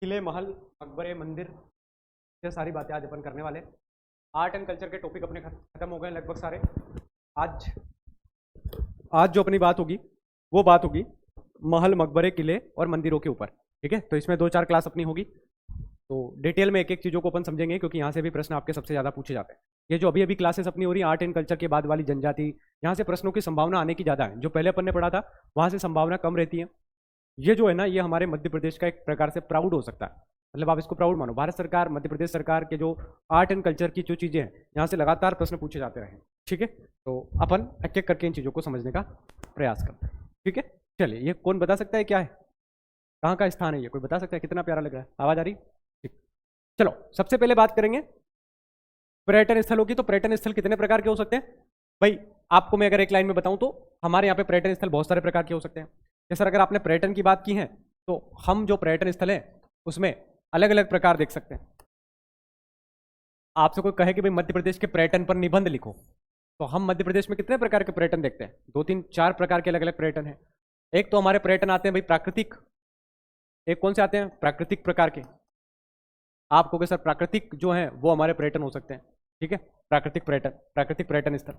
किले, महल, मकबरे, मंदिर, ये सारी बातें आज अपन करने वाले। आर्ट एंड कल्चर के टॉपिक अपने खत्म हो गए लगभग सारे। आज आज जो अपनी बात होगी वो बात होगी महल, मकबरे, किले और मंदिरों के ऊपर। ठीक है, तो इसमें 2-4 क्लास अपनी होगी, तो डिटेल में एक एक चीज़ों को अपन समझेंगे, क्योंकि यहाँ से भी प्रश्न आपके सबसे ज़्यादा पूछे जाते हैं। ये जो अभी अभी क्लासेस अपनी हो रही है आर्ट एंड कल्चर के बाद वाली जनजाति, यहाँ से प्रश्नों की संभावना आने की ज़्यादा है। जो पहले अपन ने पढ़ा था वहाँ से संभावना कम रहती है। ये जो है ना, ये हमारे मध्य प्रदेश का एक प्रकार से प्राउड हो सकता है, मतलब आप इसको प्राउड मानो। भारत सरकार, मध्य प्रदेश सरकार के जो आर्ट एंड कल्चर की जो चीज़ें हैं, यहाँ से लगातार प्रश्न पूछे जाते रहे। ठीक है, तो अपन एक एक करके इन चीज़ों को समझने का प्रयास करते हैं। ठीक है, चलिए, ये कौन बता सकता है क्या है, कहाँ का स्थान है, ये कोई बता सकता है? कितना प्यारा लग रहा है, आवाज़ आ रही? ठीक, चलो सबसे पहले बात करेंगे पर्यटन स्थलों की। तो पर्यटन स्थल कितने प्रकार के हो सकते हैं भाई? आपको मैं अगर एक लाइन में बताऊं तो हमारे यहाँ पे पर्यटन स्थल बहुत सारे प्रकार के हो सकते हैं। जैसे अगर आपने पर्यटन की बात की है तो हम जो पर्यटन स्थल है उसमें अलग अलग प्रकार देख सकते हैं। आपसे कोई कहे कि भाई मध्य प्रदेश के पर्यटन पर निबंध लिखो, तो हम मध्य प्रदेश में कितने प्रकार के पर्यटन देखते हैं? 2-3-4 प्रकार के अलग अलग पर्यटन है। एक तो हमारे पर्यटन आते हैं भाई प्राकृतिक। एक कौन से आते हैं? प्राकृतिक प्रकार के। आप कहोगे सर प्राकृतिक जो है वो हमारे पर्यटन हो सकते हैं। ठीक है, प्राकृतिक पर्यटन, प्राकृतिक पर्यटन स्थल।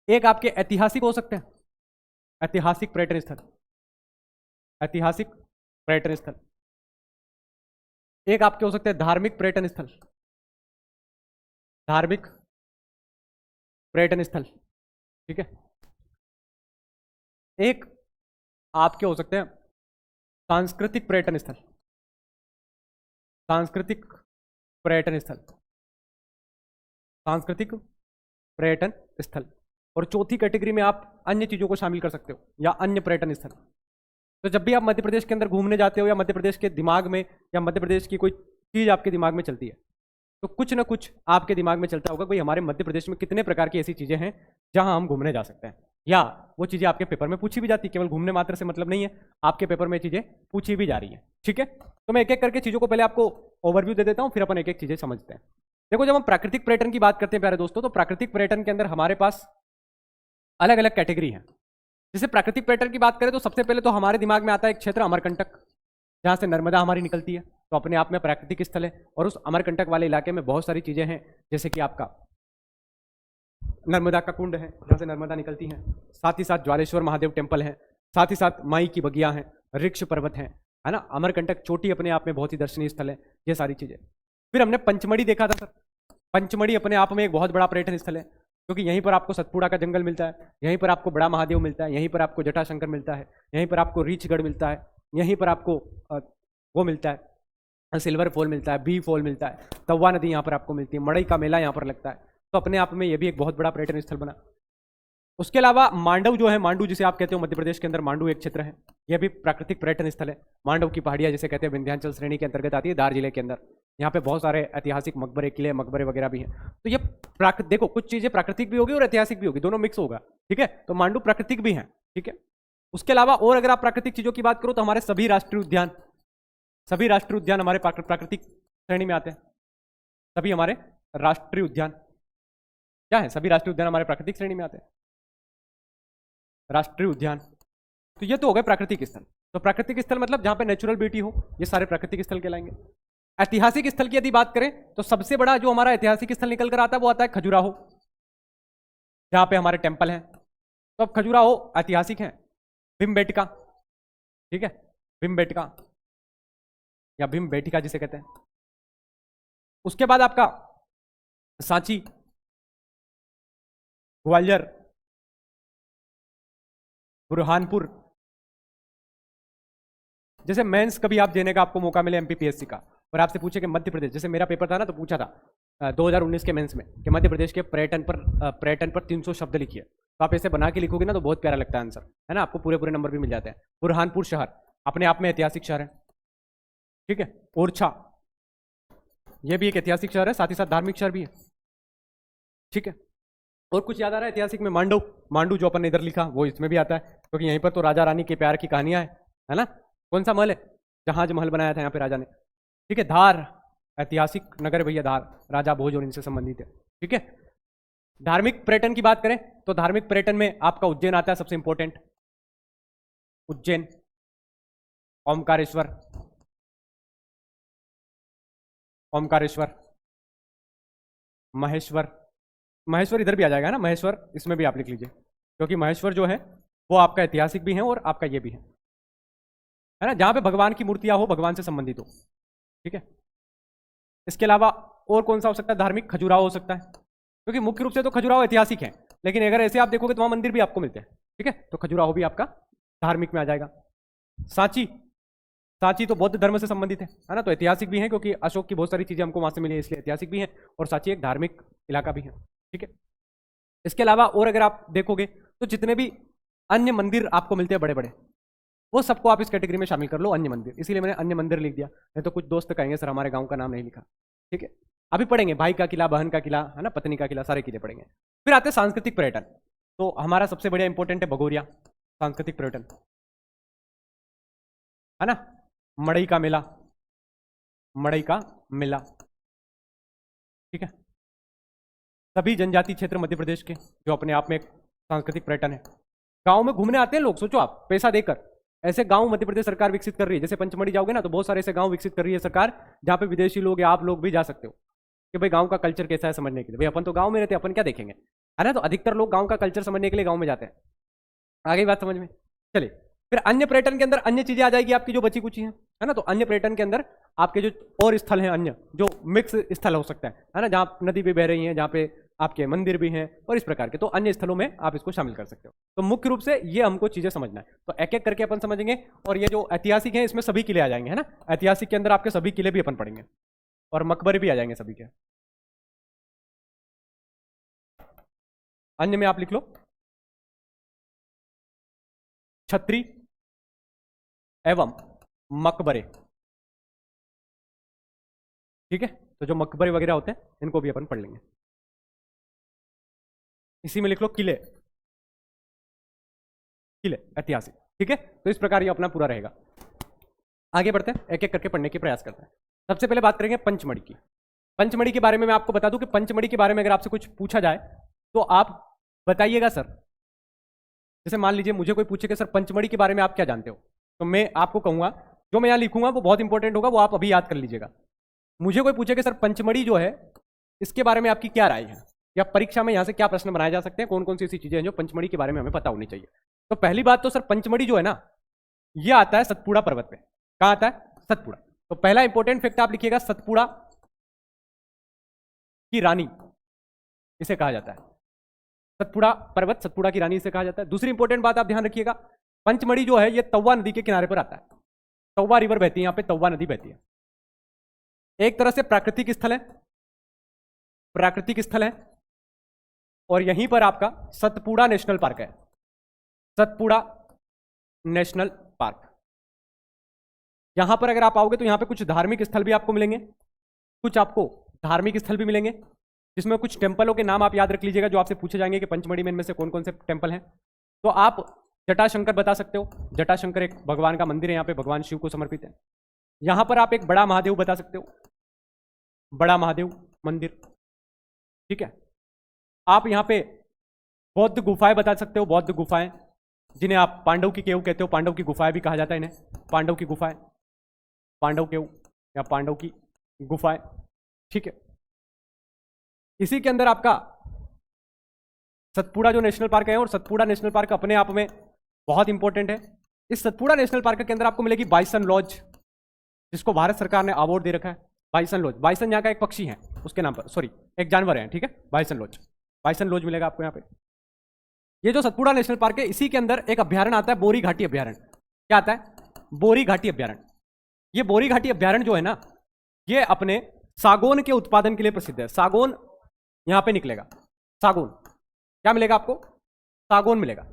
एक आपके ऐतिहासिक हो सकते हैं, ऐतिहासिक पर्यटन स्थल, ऐतिहासिक पर्यटन स्थल। एक आपके हो सकते हैं धार्मिक पर्यटन स्थल, धार्मिक पर्यटन स्थल। ठीक है, एक आपके हो सकते हैं सांस्कृतिक पर्यटन स्थल, सांस्कृतिक पर्यटन स्थल, सांस्कृतिक पर्यटन स्थल। और चौथी कैटेगरी में आप अन्य चीजों को शामिल कर सकते हो, या अन्य पर्यटन स्थल। तो जब भी आप मध्य प्रदेश के अंदर घूमने जाते हो, या मध्य प्रदेश के दिमाग में, या मध्य प्रदेश की कोई चीज आपके दिमाग में चलती है, तो कुछ ना कुछ आपके दिमाग में चलता होगा भाई हमारे मध्य प्रदेश में कितने प्रकार की ऐसी चीजें हैं जहां हम घूमने जा सकते हैं। या वो चीजें आपके पेपर में पूछी भी जाती है, केवल घूमने मात्र से मतलब नहीं है, आपके पेपर में चीजें पूछी भी जा रही है। ठीक है, तो मैं एक एक करके चीजों को पहले आपको ओवरव्यू दे देता हूं, फिर अपन एक एक चीजें समझते हैं। देखो, जब हम प्राकृतिक पर्यटन की बात करते हैं प्यारे दोस्तों, तो प्राकृतिक पर्यटन के अंदर हमारे पास अलग अलग कैटेगरी है। जैसे प्राकृतिक पर्यटन की बात करें तो सबसे पहले तो हमारे दिमाग में आता है एक क्षेत्र अमरकंटक, जहां से नर्मदा हमारी निकलती है, तो अपने आप में प्राकृतिक स्थल है। और उस अमरकंटक वाले इलाके में बहुत सारी चीजें हैं, जैसे कि आपका नर्मदा का कुंड है जहां से नर्मदा निकलती है, साथ ही साथ ज्वालेश्वर महादेव टेम्पल है, साथ ही साथ माई की बगिया है, ऋक्ष पर्वत है ना, अमरकंटक चोटी अपने आप में बहुत ही दर्शनीय स्थल है, ये सारी चीजें। फिर हमने पंचमढ़ी देखा था सर। पंचमढ़ी अपने आप में एक बहुत बड़ा पर्यटन स्थल है, क्योंकि यहीं पर आपको सतपुड़ा का जंगल मिलता है, यहीं पर आपको बड़ा महादेव मिलता है, यहीं पर आपको जटाशंकर मिलता है, यहीं पर आपको रीछगढ़ मिलता है, यहीं पर आपको वो मिलता है सिल्वर फॉल मिलता है, बी फॉल मिलता है, तवा नदी यहाँ पर आपको मिलती है, मड़ई का मेला यहाँ पर लगता है। तो अपने आप में ये भी एक बहुत बड़ा पर्यटन स्थल बना। उसके अलावा मांडव जो है, मांडू जिसे आप कहते हो मध्य प्रदेश के अंदर, मांडू एक क्षेत्र है, यह भी प्राकृतिक पर्यटन स्थल है। मांडव की पहाड़ियाँ जिसे कहते हैं विंध्याचल श्रेणी के अंतर्गत आती है, धार जिले के अंदर। यहाँ पे बहुत सारे ऐतिहासिक मकबरे, किले, मकबरे वगैरह भी हैं। तो ये देखो, कुछ चीजें प्राकृतिक भी होगी और ऐतिहासिक भी होगी, दोनों मिक्स होगा। ठीक है, तो मांडू प्राकृतिक भी है। ठीक है, उसके अलावा और अगर आप प्राकृतिक चीजों की बात करो तो हमारे सभी राष्ट्रीय उद्यान, सभी राष्ट्रीय उद्यान हमारे प्राकृतिक श्रेणी में आते हैं। सभी हमारे राष्ट्रीय उद्यान क्या है? सभी राष्ट्रीय उद्यान हमारे प्राकृतिक श्रेणी में आते हैं, राष्ट्रीय उद्यान। तो ये तो हो गए प्राकृतिक स्थल। तो प्राकृतिक स्थल मतलब जहां पे नेचुरल ब्यूटी हो, ये सारे प्राकृतिक स्थल कहलाएंगे। ऐतिहासिक स्थल की यदि बात करें तो सबसे बड़ा जो हमारा ऐतिहासिक स्थल निकल कर आता है वो आता है खजुराहो, जहां पे हमारे टेम्पल हैं। तो अब खजुराहो ऐतिहासिक है। भीमबेटका, ठीक है, भीमबेटका या भीमबेटिका जिसे कहते हैं। उसके बाद आपका सांची, ग्वालियर, बुरहानपुर। जैसे मेंस कभी आप देने का आपको मौका मिले एमपीपीएससी का, और आपसे पूछे कि मध्य प्रदेश, जैसे मेरा पेपर था ना, तो पूछा था 2019 के मेंस में कि मध्य प्रदेश के पर्यटन पर 300 शब्द लिखिए। तो आप ऐसे बना के लिखोगे ना तो बहुत प्यारा लगता है आंसर, है ना, आपको पूरे पूरे नंबर भी मिल जाते हैं। बुरहानपुर शहर अपने आप में ऐतिहासिक शहर है। ठीक है, ओरछा, ये भी एक ऐतिहासिक शहर है, साथ ही साथ धार्मिक शहर भी है। ठीक है, और कुछ याद आ रहा है ऐतिहासिक में? मांडू, मांडू जो अपन ने इधर लिखा वो इसमें भी आता है, क्योंकि यहीं पर तो राजा रानी के प्यार की कहानियां है ना। कौन सा महल है? जहाज महल बनाया था यहाँ पे राजा ने। ठीक है, धार, ऐतिहासिक नगर भैया धार, राजा भोज और इनसे संबंधित है। ठीक है, धार्मिक पर्यटन की बात करें तो धार्मिक पर्यटन में आपका उज्जैन आता है सबसे इंपॉर्टेंट, उज्जैन, ओमकारेश्वर, ओमकारेश्वर, महेश्वर, महेश्वर इधर भी आ जाएगा ना, महेश्वर इसमें भी आप लिख लीजिए, क्योंकि महेश्वर जो है वो आपका ऐतिहासिक भी है और आपका ये भी है ना, जहां पे भगवान की मूर्तियां हो, भगवान से संबंधित हो, ठीक है। इसके अलावा और कौन सा हो सकता है? धार्मिक, खजुराहो हो सकता है, क्योंकि मुख्य रूप से तो खजुराहो ऐतिहासिक है, लेकिन अगर ऐसे आप देखोगे तो वहां मंदिर भी आपको मिलते हैं, ठीक है, तो खजुराहो भी आपका धार्मिक में आ जाएगा। सांची, सांची तो बौद्ध धर्म से संबंधित है ना, तो ऐतिहासिक भी है, क्योंकि अशोक की बहुत सारी चीजें हमको वहां से मिली है, इसलिए ऐतिहासिक भी है, और सांची एक धार्मिक इलाका भी है, ठीक है। इसके अलावा और अगर आप देखोगे तो जितने भी अन्य मंदिर आपको मिलते हैं बड़े बड़े, वो सबको आप इस कैटेगरी में शामिल कर लो, अन्य मंदिर, इसीलिए मैंने अन्य मंदिर लिख दिया, नहीं तो कुछ दोस्त कहेंगे सर हमारे गांव का नाम नहीं लिखा, ठीक है। अभी पढ़ेंगे भाई का किला, बहन का किला, है ना, पत्नी का किला, सारे किले पढ़ेंगे। फिर आते हैं सांस्कृतिक पर्यटन, तो हमारा सबसे बढ़िया इंपॉर्टेंट है भगोरिया, सांस्कृतिक पर्यटन, है ना, मड़ई का मेला, मड़ई का मेला, ठीक है। सभी जनजाति क्षेत्र मध्य प्रदेश के जो अपने आप में एक सांस्कृतिक पर्यटन है, गांव में घूमने आते हैं लोग, सोचो आप पैसा देकर, ऐसे गांव मध्य प्रदेश सरकार विकसित कर रही है, जैसे पंचमढ़ी जाओगे ना तो बहुत सारे ऐसे गांव विकसित कर रही है सरकार, जहां पे विदेशी लोग या आप लोग भी जा सकते हो कि भाई गांव का कल्चर कैसा है समझने के लिए। भाई अपन तो गांव में रहते हैं, अपन क्या देखेंगे, है ना, तो अधिकतर लोग गांव का कल्चर समझने के लिए गांव में जाते हैं। आगे बात समझ में, चलिए। फिर अन्य पर्यटन के अंदर अन्य चीजें आ जाएगी आपकी जो बची कुची हैं, है ना, तो अन्य पर्यटन के अंदर आपके जो और स्थल हैं, अन्य जो मिक्स स्थल हो सकता है ना, जहाँ नदी भी बह रही है, जहाँ पे आपके मंदिर भी हैं और इस प्रकार के, तो अन्य स्थलों में आप इसको शामिल कर सकते हो। तो मुख्य रूप से ये हमको चीजें समझना है, तो एक एक करके अपन समझेंगे। और ये जो ऐतिहासिक है इसमें सभी किले आ जाएंगे, है ना, ऐतिहासिक के अंदर आपके सभी किले भी अपन पढ़ेंगे और मकबरे भी आ जाएंगे सभी के। अन्य में आप लिख लो छत्री एवं मकबरे, ठीक है, तो जो मकबरे वगैरह होते हैं इनको भी अपन पढ़ लेंगे। इसी में लिख लो किले, किले ऐतिहासिक, ठीक है, तो इस प्रकार ये अपना पूरा रहेगा। आगे बढ़ते हैं, एक एक करके पढ़ने की प्रयास करते हैं। सबसे पहले बात करेंगे पंचमढ़ी की। पंचमढ़ी के बारे में मैं आपको बता दूं कि पंचमढ़ी के बारे में अगर आपसे कुछ पूछा जाए तो आप बताइएगा सर, जैसे मान लीजिए मुझे कोई पूछे कि सर पंचमढ़ी के बारे में आप क्या जानते हो, तो मैं आपको कहूंगा, जो मैं यहां लिखूंगा वो बहुत इंपॉर्टेंट होगा, वो आप अभी याद कर लीजिएगा। मुझे कोई पूछे कि सर पंचमढ़ी जो है इसके बारे में आपकी क्या राय है, या परीक्षा में यहां से क्या प्रश्न बनाए जा सकते हैं, कौन कौन सी ऐसी चीजें हैं जो पंचमढ़ी के बारे में हमें पता होनी चाहिए। तो पहली बात तो सर पंचमढ़ी जो है ना, ये आता है सतपुड़ा पर्वत पे। कहां आता है? सतपुड़ा। तो पहला इंपॉर्टेंट फैक्ट आप लिखिएगा, सतपुड़ा की रानी इसे कहा जाता है, सतपुड़ा पर्वत सतपुड़ा की रानी इसे कहा जाता है। दूसरी इंपॉर्टेंट बात आप ध्यान रखिएगा, पंचमढ़ी जो है ये तवा नदी के किनारे पर आता है, तवा रिवर बहती है यहां पे, तवा नदी बहती है। एक तरह से प्राकृतिक स्थल है, प्राकृतिक स्थल है, और यहीं पर आपका सतपुड़ा नेशनल पार्क है, सतपुड़ा नेशनल पार्क। यहां पर अगर आप आओगे तो यहां पे कुछ धार्मिक स्थल भी आपको मिलेंगे, कुछ आपको धार्मिक स्थल भी मिलेंगे, जिसमें कुछ टेम्पलों के नाम आप याद रख लीजिएगा जो आपसे पूछे जाएंगे कि पंचमढ़ी में इनमें से कौन कौन से टेम्पल हैं। तो आप जटाशंकर बता सकते हो, जटाशंकर एक भगवान का मंदिर है, यहाँ पे भगवान शिव को समर्पित है। यहां पर आप एक बड़ा महादेव बता सकते हो, बड़ा महादेव मंदिर, ठीक है। आप यहाँ पे बौद्ध गुफाएं बता सकते हो, बौद्ध गुफाएं जिन्हें आप पांडव की केव कहते हो, पांडव की गुफाएं भी कहा जाता है इन्हें, पांडव की गुफाएं, पांडव केव या पांडव की गुफाएं, ठीक है। इसी के अंदर आपका सतपुड़ा जो नेशनल पार्क है, और सतपुड़ा नेशनल पार्क अपने आप में बहुत इंपॉर्टेंट है। इस सतपुड़ा नेशनल पार्क के अंदर आपको मिलेगी बाइसन लॉज, जिसको भारत सरकार ने अवार्ड दे रखा है, बाइसन लॉज। बाइसन यहाँ का एक पक्षी है उसके नाम पर, सॉरी एक जानवर है, ठीक है, बाइसन लॉज, बाइसन लॉज मिलेगा आपको यहाँ पे। ये जो सतपुड़ा नेशनल पार्क है इसी के अंदर एक अभ्यारण्य आता है, बोरी घाटी अभ्यारण्य। क्या आता है? बोरी घाटी अभ्यारण्य। ये बोरी घाटी अभ्यारण्य जो है ना, ये अपने सागौन के उत्पादन के लिए प्रसिद्ध है। सागौन यहां पे निकलेगा, सागौन क्या मिलेगा आपको? सागौन मिलेगा,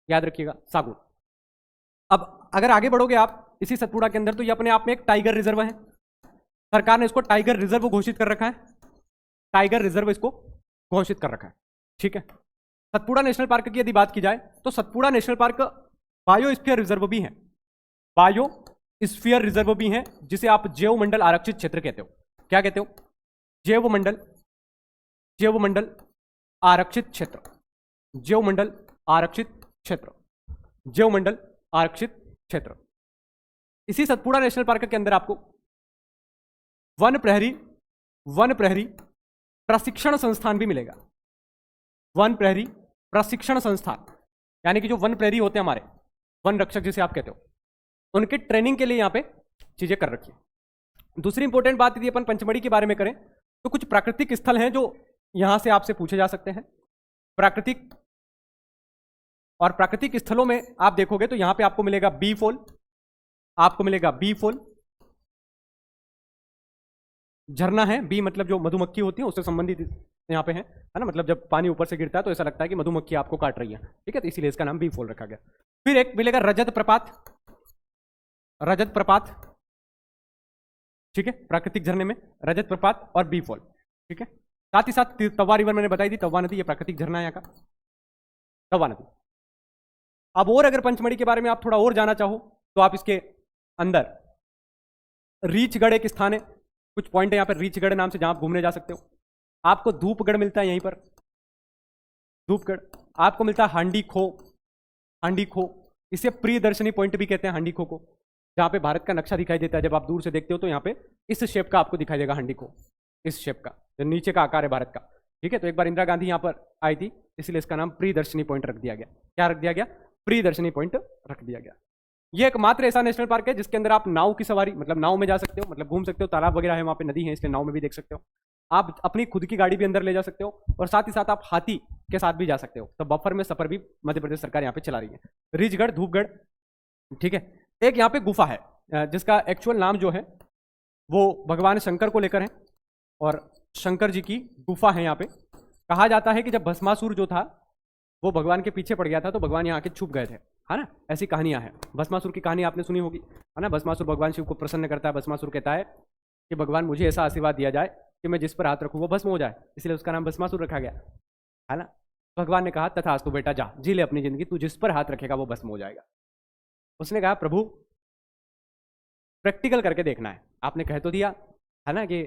याद रखिएगा, सागौन। अब अगर आगे बढ़ोगे आप इसी सतपुड़ा के अंदर, तो ये अपने आप में एक टाइगर रिजर्व है, सरकार ने इसको टाइगर रिजर्व घोषित कर रखा है, टाइगर रिजर्व इसको घोषित कर रखा है, ठीक है। सतपुड़ा नेशनल पार्क की यदि बात की जाए तो Satpura national park biosphere reserve भी है, बायोस्फीयर रिजर्व भी है, जिसे आप जैव मंडल आरक्षित क्षेत्र कहते हो। क्या कहते हो? जैव मंडल, जैव मंडल आरक्षित क्षेत्र, जैव मंडल आरक्षित क्षेत्र, जैव मंडल आरक्षित क्षेत्र। इसी सतपुड़ा नेशनल पार्क के अंदर आपको वन प्रहरी वन प्रहरी प्रशिक्षण संस्थान भी मिलेगा। वन प्रहरी प्रशिक्षण संस्थान, यानी कि जो वन प्रहरी होते हैं हमारे, वन रक्षक जिसे आप कहते हो, उनके ट्रेनिंग के लिए यहां पे चीजें कर रखी है। दूसरी इंपॉर्टेंट बात यदि अपन पंचमढ़ी के बारे में करें तो कुछ प्राकृतिक स्थल हैं जो यहां से आपसे पूछे जा सकते हैं। प्राकृतिक और प्राकृतिक स्थलों में आप देखोगे तो यहां पे आपको मिलेगा बी फॉल, आपको मिलेगा बी फॉल, झरना है, बी मतलब जो मधुमक्खी होती है उससे संबंधित यहाँ पे है ना, मतलब जब पानी ऊपर से गिरता है तो ऐसा लगता है कि मधुमक्खी आपको काट रही है, ठीक है, तो इसीलिए इसका नाम बी फॉल रखा गया। फिर एक मिलेगा रजत प्रपात, रजत प्रपात, ठीक है, प्राकृतिक झरने में रजत प्रपात और बी फॉल, ठीक है। साथ ही साथ तवा रिवर मैंने बताई थी, तवा नदी, ये प्राकृतिक झरना है यहाँ का, तवा नदी। अब और अगर पंचमढ़ी के बारे में आप थोड़ा और जाना चाहो तो आप इसके अंदर रीछगढ़ एक स्थान है, कुछ पॉइंट है यहाँ पर रीछगढ़ नाम से, जहां आप घूमने जा सकते हो। आपको धूपगढ़ मिलता है यहीं पर, धूपगढ़। आपको मिलता है हांडी खो, हांडी खो, इसे प्रियदर्शनी पॉइंट भी कहते हैं हांडी खो को, जहां पे भारत का नक्शा दिखाई देता है। जब आप दूर से देखते हो तो यहाँ पे इस शेप का आपको दिखाई देगा हांडी खो, इस शेप का, जो नीचे का आकार है भारत का, ठीक है। तो एक बार इंदिरा गांधी यहाँ पर आई थी, इसलिए इसका नाम प्रियदर्शनी पॉइंट रख दिया गया। क्या रख दिया गया? प्रियदर्शनी पॉइंट रख दिया गया। ये एकमात्र ऐसा नेशनल पार्क है जिसके अंदर आप नाव की सवारी, मतलब नाव में जा सकते हो, मतलब घूम सकते हो, तालाब वगैरह है वहाँ पे, नदी है इसलिए नाव में भी देख सकते हो। आप अपनी खुद की गाड़ी भी अंदर ले जा सकते हो और साथ ही साथ आप हाथी के साथ भी जा सकते हो। तो बफर में सफर भी मध्य प्रदेश सरकार यहाँ पे चला रही है। रीछगढ़, धूपगढ़, ठीक है। एक यहाँ पे गुफा है जिसका एक्चुअल नाम जो है वो भगवान शंकर को लेकर है, और शंकर जी की गुफा है यहाँ पे। कहा जाता है कि जब भस्मासुर जो था वो भगवान के पीछे पड़ गया था तो भगवान यहाँ आके छुप गए थे, है ना, ऐसी कहानियां हैं। भस्मासुर की कहानी आपने सुनी होगी, है ना। भस्मासुर भगवान शिव को प्रसन्न करता है। भस्मासुर कहता है कि भगवान मुझे ऐसा आशीर्वाद दिया जाए कि मैं जिस पर हाथ रखूं वो भस्म हो जाए, इसलिए उसका नाम भस्मासुर रखा गया, है ना। भगवान ने कहा तथास्तु बेटा, जा जी ले अपनी जिंदगी, तू जिस पर हाथ रखेगा वो भस्म हो जाएगा। उसने कहा प्रभु प्रैक्टिकल करके देखना है, आपने कह तो दिया है ना कि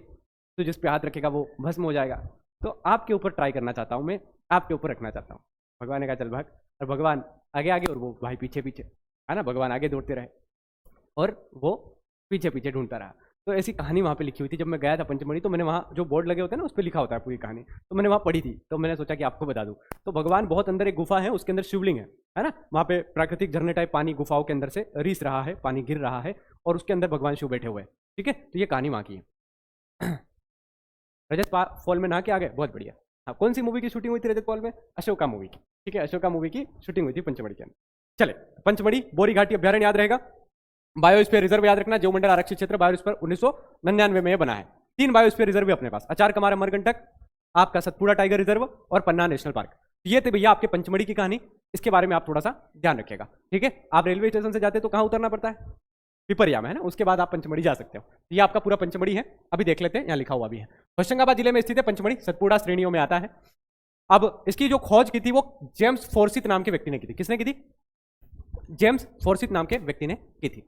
तू जिस पे हाथ रखेगा वो भस्म हो जाएगा, तो आपके ऊपर ट्राई करना चाहता हूँ, मैं आपके ऊपर रखना चाहता हूँ। भगवान ने कहा चल भाग, और भगवान आगे आगे और वो भाई पीछे पीछे, है ना। भगवान आगे दौड़ते रहे और वो पीछे पीछे ढूंढता रहा। तो ऐसी कहानी वहाँ पे लिखी हुई थी। जब मैं गया था पंचमढ़ी तो मैंने वहाँ जो बोर्ड लगे होते हैं ना उस पर लिखा होता है पूरी कहानी, तो मैंने वहाँ पढ़ी थी, तो मैंने सोचा कि आपको बता दूँ। तो भगवान बहुत अंदर एक गुफा है, उसके अंदर शिवलिंग है ना। वहाँ पे प्राकृतिक झरने टाइप पानी गुफाओं के अंदर से रीस रहा है, पानी गिर रहा है और उसके अंदर भगवान शिव बैठे हुए हैं, ठीक है। तो ये कहानी वहाँ की है। रजत फॉल में नहा के आ गए, बहुत बढ़िया। हाँ, कौन सी मूवी की शूटिंग हुई थी रजत फॉल में? अशोका मूवी की, ठीक है, अशोका मूवी की शूटिंग हुई थी पंचमढ़ी के अंदर। चले, पंचमढ़ी बोरी घाटी अभ्यारण्य याद रहेगा, बायोस्फीयर रिजर्व याद रखना, जीवमंडल आरक्षित क्षेत्र, बायोस्फीयर 1999 में बना है। 3 बायोस्फीयर रिजर्व भी अपने पास, अचार कमार अमरकंटक, आपका सतपुड़ा टाइगर रिजर्व और पन्ना नेशनल पार्क। ये थे भैया आपके पंचमढ़ी की कहानी, इसके बारे में आप थोड़ा सा ध्यान रखिएगा, ठीक है। आप रेलवे स्टेशन से जाते तो कहाँ उतरना पड़ता है? पिपरिया में, है ना। उसके बाद आप पंचमढ़ी जा सकते हो। ये आपका पूरा पंचमढ़ी है, अभी देख लेते हैं, यहाँ लिखा हुआ भी है। होशंगाबाद जिले में स्थित है पंचमढ़ी, सतपुड़ा श्रेणियों में आता है। अब इसकी जो खोज की थी वो जेम्स फोर्सिथ नाम के व्यक्ति ने की थी। किसने की थी? जेम्स फोर्सिथ नाम के व्यक्ति ने की थी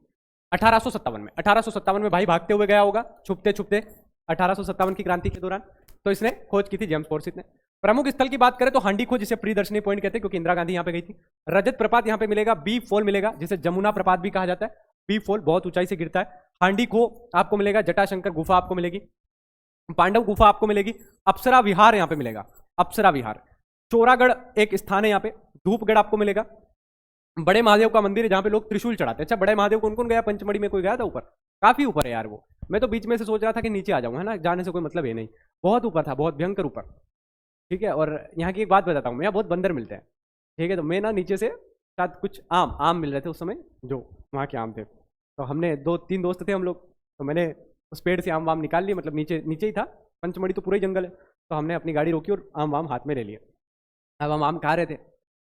1857 में। 1857 में भाई भागते हुए गया होगा, छुपते छुपते, 1857 की क्रांति के दौरान, तो इसने खोज की थी जेम्स फोर्सिथ ने। प्रमुख स्थल की बात करें तो हांडी खो, जिसे प्रियदर्शनी पॉइंट कहते हैं क्योंकि इंदिरा गांधी यहाँ पे गई थी। रजत प्रपात यहाँ पे मिलेगा, बी फॉल मिलेगा जिसे जमुना प्रपात भी कहा जाता है, बी फॉल बहुत ऊंचाई से गिरता है। हांडी खो आपको मिलेगा, जटाशंकर गुफा आपको मिलेगी, पांडव गुफा आपको मिलेगी, अप्सरा विहार यहाँ पे मिलेगा, अप्सरा विहार। चोरागढ़ एक स्थान है यहाँ पे, धूपगढ़ आपको मिलेगा, बड़े महादेव का मंदिर है जहाँ पे लोग त्रिशूल चढ़ाते हैं। अच्छा, बड़े महादेव कौन कौन गया पंचमढ़ी में? कोई गया था ऊपर? काफी ऊपर है यार वो, मैं तो बीच में से सोच रहा था कि नीचे आ जाऊँ, है ना, जाने से कोई मतलब है नहीं, बहुत ऊपर था, बहुत भयंकर ऊपर, ठीक है। और यहाँ की एक बात बताता हूँ मैं, यहाँ बहुत बंदर मिलते हैं, ठीक है। तो मैं ना नीचे से शायद कुछ आम मिल रहे थे उस समय, जो वहाँ के आम थे, तो हमने 2-3 दोस्त थे हम लोग, तो मैंने उस पेड़ से आम वाम निकाल लिए, मतलब नीचे नीचे ही था, पंचमढ़ी तो पूरा ही जंगल है, तो हमने अपनी गाड़ी रोकी और आम वाम हाथ में ले लिए। अब हम आम खा रहे थे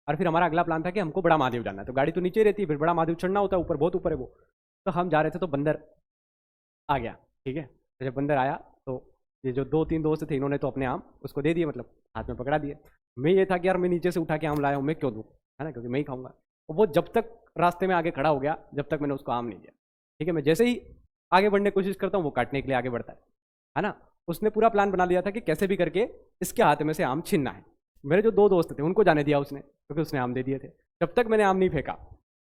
और फिर हमारा अगला प्लान था कि हमको बड़ा महादेव जाना है, तो गाड़ी तो नीचे ही रहती है, फिर बड़ा महादेव चढ़ना होता है, ऊपर बहुत ऊपर है वो। तो हम जा रहे थे तो बंदर आ गया, ठीक है। तो जब बंदर आया तो ये जो 2-3 दोस्त थे इन्होंने तो अपने आम उसको दे दिए, मतलब हाथ में पकड़ा दिए। मैं ये था कि यार मैं नीचे से उठा के आम लाया हूँ, मैं क्यों दूँ, है ना, क्योंकि मैं ही खाऊंगा। और वो जब तक रास्ते में आगे खड़ा हो गया जब तक मैंने उसको आम नहीं दिया, ठीक है। मैं जैसे ही आगे बढ़ने की कोशिश करता हूँ वो काटने के लिए आगे बढ़ता है ना। उसने पूरा प्लान बना लिया था कि कैसे भी करके इसके हाथ में से आम छीनना है। मेरे जो 2 दोस्त थे उनको जाने दिया उसने, क्योंकि उसने आम दे दिए थे। जब तक मैंने आम नहीं फेंका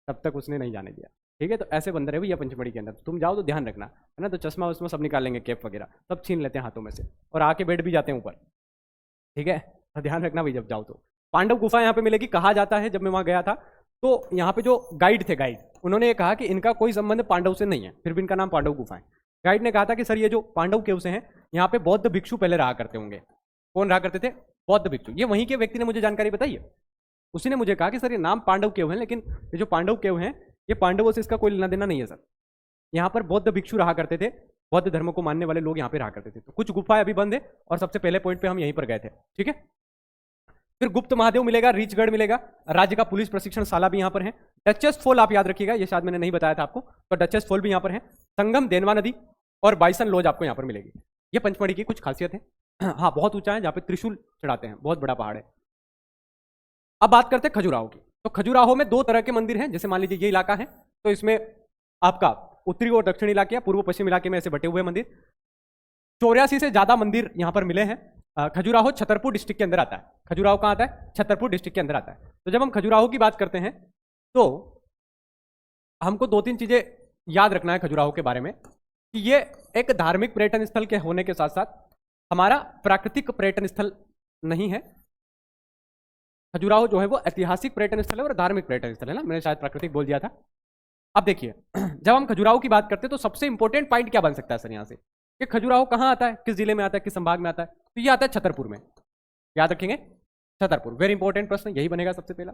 तब तक उसने नहीं जाने दिया, ठीक है। तो ऐसे बंदर है भैया पंचमढ़ी के अंदर, तुम जाओ तो ध्यान रखना, है ना, तो चश्मा उसमें सब निकाल लेंगे, कैप वगैरह सब छीन लेते हैं हाथों में से और आके बैठ भी जाते हैं ऊपर। ठीक है, तो ध्यान रखना भाई जब जाओ तो। पांडव गुफा यहाँ पे मिलेगी। कहा जाता है, जब मैं वहां गया था तो यहाँ पे जो गाइड थे, गाइड उन्होंने ये कहा कि इनका कोई संबंध पांडव से नहीं है, फिर भी इनका नाम पांडव गुफा है। गाइड ने कहा था कि सर ये जो पांडव केव से हैं, यहाँ पे बौद्ध भिक्षु पहले रहा करते होंगे। कौन रहा करते थे? बौद्ध भिक्षु। ये वहीं के व्यक्ति ने मुझे जानकारी बताई है। उसी ने मुझे कहा कि सर ये नाम पांडव केव है, लेकिन ये जो पांडव केव हैं ये पांडवों से इसका कोई लेना देना नहीं है सर। यहाँ पर बौद्ध भिक्षु रहा करते थे, बौद्ध धर्म को मानने वाले लोग यहाँ पे रहा करते थे। तो कुछ गुफाएं अभी बंद है और सबसे पहले पॉइंट पे हम यहीं पर गए थे। ठीक है, फिर गुप्त महादेव मिलेगा, रीचगढ़ मिलेगा, राज्य का पुलिस प्रशिक्षण शाला भी यहाँ पर है। डचेस फॉल आप याद रखिएगा, ये शायद मैंने नहीं बताया था आपको, तो डचेस फॉल भी यहाँ पर है। संगम, देनवा नदी और बाइसन लॉज आपको यहाँ पर मिलेगी। ये पंचमढ़ी की कुछ खासियत है। हाँ, बहुत ऊंचा है, जहाँ पे त्रिशूल चढ़ाते हैं, बहुत बड़ा पहाड़ है। अब बात करते हैं खजुराहो की। तो खजुराहो में दो तरह के मंदिर हैं। जैसे मान लीजिए ये इलाका है, तो इसमें आपका उत्तरी और दक्षिणी इलाके, पूर्व पश्चिम इलाके में ऐसे बटे हुए मंदिर। 84 से ज्यादा मंदिर यहाँ पर मिले हैं। खजुराहो छतरपुर डिस्ट्रिक्ट के अंदर आता है। खजुराहो कहाँ आता है? छतरपुर डिस्ट्रिक्ट के अंदर आता है। तो जब हम खजुराहो की बात करते हैं तो हमको दो तीन चीजें याद रखना है खजुराहो के बारे में, कि ये एक धार्मिक पर्यटन स्थल के होने के साथ साथ हमारा प्राकृतिक पर्यटन स्थल नहीं है। खजुराहो जो है वो ऐतिहासिक पर्यटन स्थल है और धार्मिक पर्यटन स्थल है ना, मैंने शायद प्राकृतिक बोल दिया था। अब देखिए, जब हम खजुराहो की बात करते हैं तो सबसे इंपॉर्टेंट पॉइंट क्या बन सकता है सर यहाँ से, कि खजुराहो कहाँ आता है, किस जिले में आता है, किस संभाग में आता है? तो ये आता है छतरपुर में। याद रखेंगे, छतरपुर। वेरी इंपॉर्टेंट प्रश्न यही बनेगा सबसे पहला।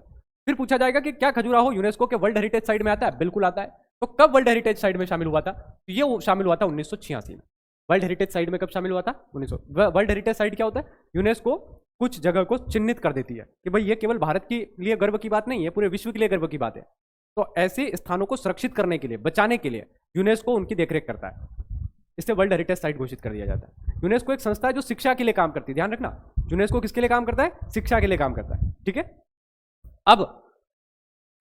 फिर पूछा जाएगा कि क्या खजुराहो यूनेस्को के वर्ल्ड हेरिटेज साइट में आता है? बिल्कुल आता है। तो कब वर्ल्ड हेरिटेज साइट में शामिल हुआ था? तो ये शामिल हुआ था 1986 में। वर्ल्ड हेरिटेज साइट में कब शामिल हुआ था? 1900। वर्ल्ड हेरिटेज साइट क्या होता है? यूनेस्को कुछ जगह को चिन्हित कर देती है कि भाई ये केवल भारत के लिए गर्व की बात नहीं है, पूरे विश्व के लिए गर्व की बात है। तो ऐसे स्थानों को सुरक्षित करने के लिए, बचाने के लिए यूनेस्को उनकी देखरेख करता है। इसे वर्ल्ड हेरिटेज साइट घोषित कर दिया जाता है। यूनेस्को एक संस्था है जो शिक्षा के लिए काम करती है। ध्यान रखना, यूनेस्को किसके लिए काम करता है? शिक्षा के लिए काम करता है। ठीक है, अब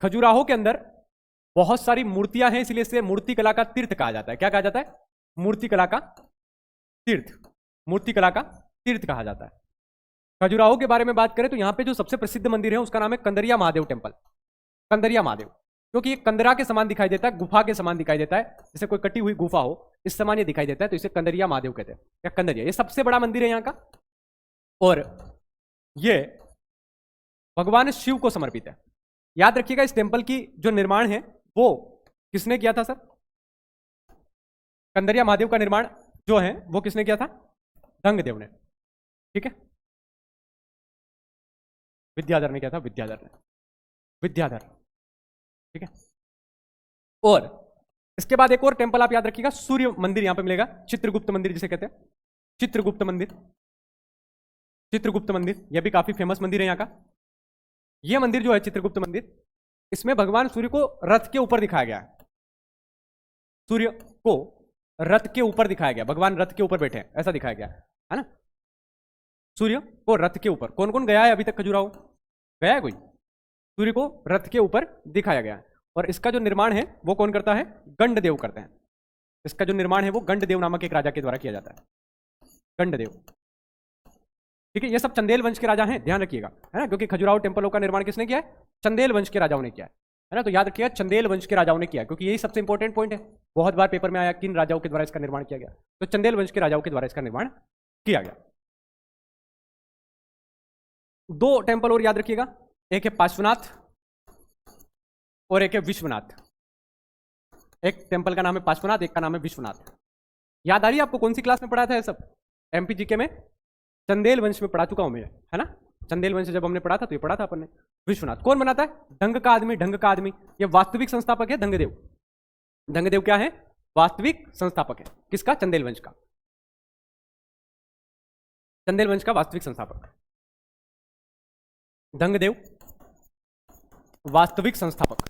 खजुराहो के अंदर बहुत सारी मूर्तियां हैं, इसलिए इसे मूर्ति कला का तीर्थ कहा जाता है। क्या कहा जाता है? मूर्ति कला का तीर्थ। मूर्ति कला का तीर्थ कहा जाता है। खजुराहो के बारे में बात करें तो यहां पे जो सबसे प्रसिद्ध मंदिर है उसका नाम है कंदरिया महादेव टेम्पल। कंदरिया महादेव, क्योंकि ये कंदरा के समान दिखाई देता है, गुफा के समान दिखाई देता है, जैसे कोई कटी हुई गुफा हो इस समान ये दिखाई देता है, तो इसे कंदरिया महादेव कहते हैं या कंदरिया। ये सबसे बड़ा मंदिर है यहाँ का और ये भगवान शिव को समर्पित है। याद रखिएगा, इस टेम्पल की जो निर्माण है वो किसने किया था सर? कंदरिया महादेव का निर्माण जो है वो किसने किया था? धंगदेव ने। ठीक है, विद्याधर ने किया था, विद्याधर ने, विद्याधर। ठीक है, और इसके बाद एक और टेम्पल आप याद रखिएगा, सूर्य मंदिर यहां पे मिलेगा, चित्रगुप्त मंदिर जिसे कहते हैं, चित्रगुप्त मंदिर। चित्रगुप्त मंदिर यह भी काफी फेमस मंदिर है यहाँ का। यह मंदिर जो है चित्रगुप्त मंदिर, इसमें भगवान सूर्य को रथ के ऊपर दिखाया गया है। सूर्य को रथ के ऊपर दिखाया गया, भगवान रथ के ऊपर बैठे हैं ऐसा दिखाया गया है ना, सूर्य को रथ के ऊपर। कौन कौन गया है अभी तक खजुराहो? गया है कोई? सूर्य को रथ के ऊपर दिखाया गया है और इसका जो निर्माण है वो कौन करता है? गंडदेव करते हैं। इसका जो निर्माण है वो गंडदेव नामक एक राजा के द्वारा किया जाता है, गंडदेव। ठीक है, ये सब चंदेल वंश के राजा हैं, ध्यान रखिएगा, है ना, क्योंकि खजुराहो टेम्पलों का निर्माण किसने किया है? चंदेल वंश के राजाओं ने किया है ना। तो याद रखिएगा, चंदेल वंश के राजाओं ने किया, क्योंकि यही सबसे इंपॉर्टेंट पॉइंट है। बहुत बार पेपर में आया किन राजाओं के द्वारा इसका निर्माण किया गया, तो चंदेल वंश के राजाओं के द्वारा इसका निर्माण किया गया। दो टेम्पल और याद रखिएगा, एक है पार्श्वनाथ और एक है विश्वनाथ। एक टेम्पल का नाम है पार्श्वनाथ, एक का नाम है विश्वनाथ। याद आ रही है आपको कौन सी क्लास में पढ़ा था ये सब? एमपी जीके में चंदेल वंश में पढ़ा चुका हूं मैं, है ना। चंदेल वंश जब हमने पढ़ा था तो ये पढ़ा था अपन ने। विश्वनाथ कौन बनाता है? ढंग का आदमी, ढंग का आदमी। ये वास्तविक संस्थापक है धंगदेव। धंगदेव क्या है? वास्तविक संस्थापक है। किसका? चंदेल वंश का। चंदेल वंश का वास्तविक संस्थापक धंगदेव, वास्तविक संस्थापक।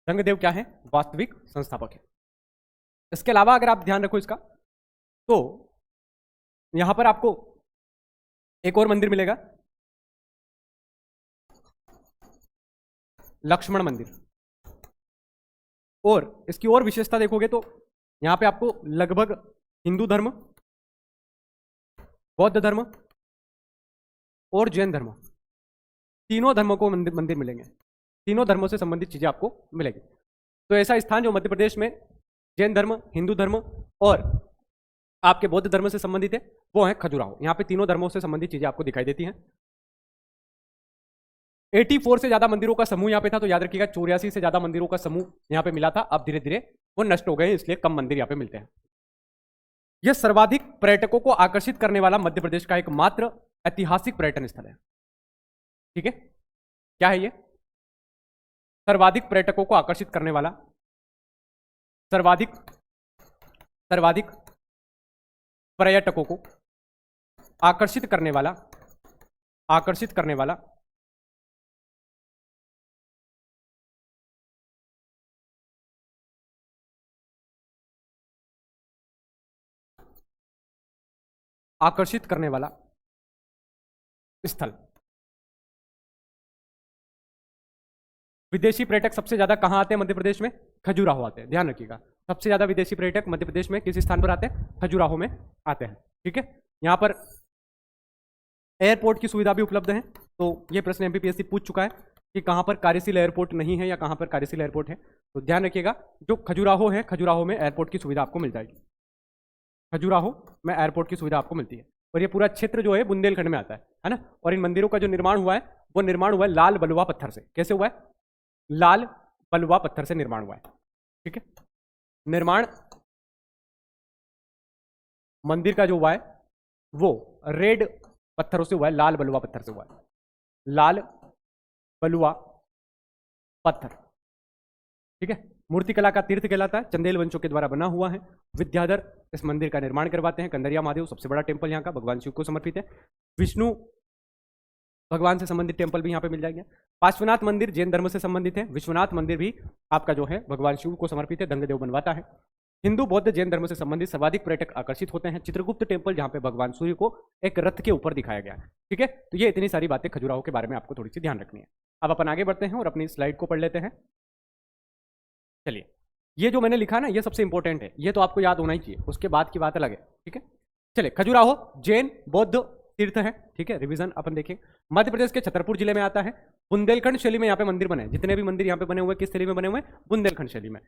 धंगदेव क्या है? वास्तविक संस्थापक है। इसके अलावा अगर आप ध्यान रखो इसका, तो यहां पर आपको एक और मंदिर मिलेगा, लक्ष्मण मंदिर। और इसकी और विशेषता देखोगे तो यहां पे आपको लगभग हिंदू धर्म, बौद्ध धर्म और जैन धर्म, तीनों धर्मों को मंदिर मिलेंगे। तीनों धर्मों से संबंधित चीजें आपको मिलेगी। तो ऐसा स्थान जो मध्य प्रदेश में जैन धर्म, हिंदू धर्म और आपके बौद्ध धर्म से संबंधित है वो है खजुराहो। यहाँ पे तीनों धर्मों से संबंधित चीजें आपको दिखाई देती हैं। 84 से ज्यादा मंदिरों का समूह यहाँ पे था, तो याद रखिएगा 84 से ज्यादा मंदिरों का समूह यहाँ पे मिला था। अब धीरे धीरे वो नष्ट हो गए, इसलिए कम मंदिर यहाँ पे मिलते हैं। यह सर्वाधिक पर्यटकों को आकर्षित करने वाला मध्य प्रदेश का एकमात्र ऐतिहासिक पर्यटन स्थल है। ठीक है, क्या है ये? सर्वाधिक पर्यटकों को आकर्षित करने वाला, सर्वाधिक पर्यटकों को आकर्षित करने वाला स्थल। विदेशी पर्यटक सबसे ज्यादा कहां आते हैं मध्य प्रदेश में? खजुराहो आते हैं, ध्यान रखिएगा। सबसे ज्यादा विदेशी पर्यटक मध्य प्रदेश में किस स्थान पर आते हैं? खजुराहो में आते हैं। ठीक है, यहां पर एयरपोर्ट की सुविधा भी उपलब्ध है। तो ये प्रश्न एमपीपीएससी पूछ चुका है कि कहां पर कार्यशील एयरपोर्ट नहीं है या कहां पर कार्यशील एयरपोर्ट है। तो ध्यान रखिएगा, जो खजुराहो है, खजुराहो में एयरपोर्ट की सुविधा आपको मिल जाएगी। खजुराहो में एयरपोर्ट की सुविधा आपको मिलती है। और ये पूरा क्षेत्र जो है बुंदेलखंड में आता है ना। और इन मंदिरों का जो निर्माण हुआ है वो निर्माण हुआ है लाल बलुआ पत्थर से। कैसे हुआ है? लाल बलुआ पत्थर से निर्माण हुआ है। ठीक है, निर्माण मंदिर का जो हुआ है वो रेड पत्थरों से हुआ है, लाल बलुआ पत्थर से हुआ है। लाल बलुआ पत्थर। ठीक है, मूर्तिकला का तीर्थ कहलाता है, चंदेल वंशों के द्वारा बना हुआ है। विद्याधर इस मंदिर का निर्माण करवाते हैं। कंदरिया महादेव सबसे बड़ा टेम्पल यहाँ का, भगवान शिव को समर्पित है। विष्णु भगवान से संबंधित टेम्पल भी यहाँ पे मिल जाएंगे। पार्श्वनाथ मंदिर जैन धर्म से संबंधित है। विश्वनाथ मंदिर भी आपका जो है भगवान शिव को समर्पित है, दंगदेव बनवाता है। हिंदू बौद्ध जैन धर्म से संबंधित सर्वाधिक पर्यटक आकर्षित होते हैं। चित्रगुप्त टेम्पल जहाँ पे भगवान सूर्य को एक रथ के ऊपर दिखाया गया है। ठीक है, तो ये इतनी सारी बातें खजुराहो के बारे में आपको थोड़ी सी ध्यान रखनी है। अब अपन आगे बढ़ते हैं और अपनी स्लाइड को पढ़ लेते हैं। चलिए, ये जो मैंने लिखा ना ये सबसे इंपॉर्टेंट है, ये तो आपको याद होना ही चाहिए, उसके बाद की बात अलग है। ठीक है, चलिए, खजुराहो जैन बौद्ध तीर्थ है। ठीक है, रिवीजन अपन देखें। मध्य प्रदेश के छतरपुर जिले में आता है। बुंदेलखंड शैली में यहाँ पे मंदिर बने। जितने भी मंदिर यहाँ पे बने हुए किस शैली में बने हुए हैं? बुंदेलखंड शैली में।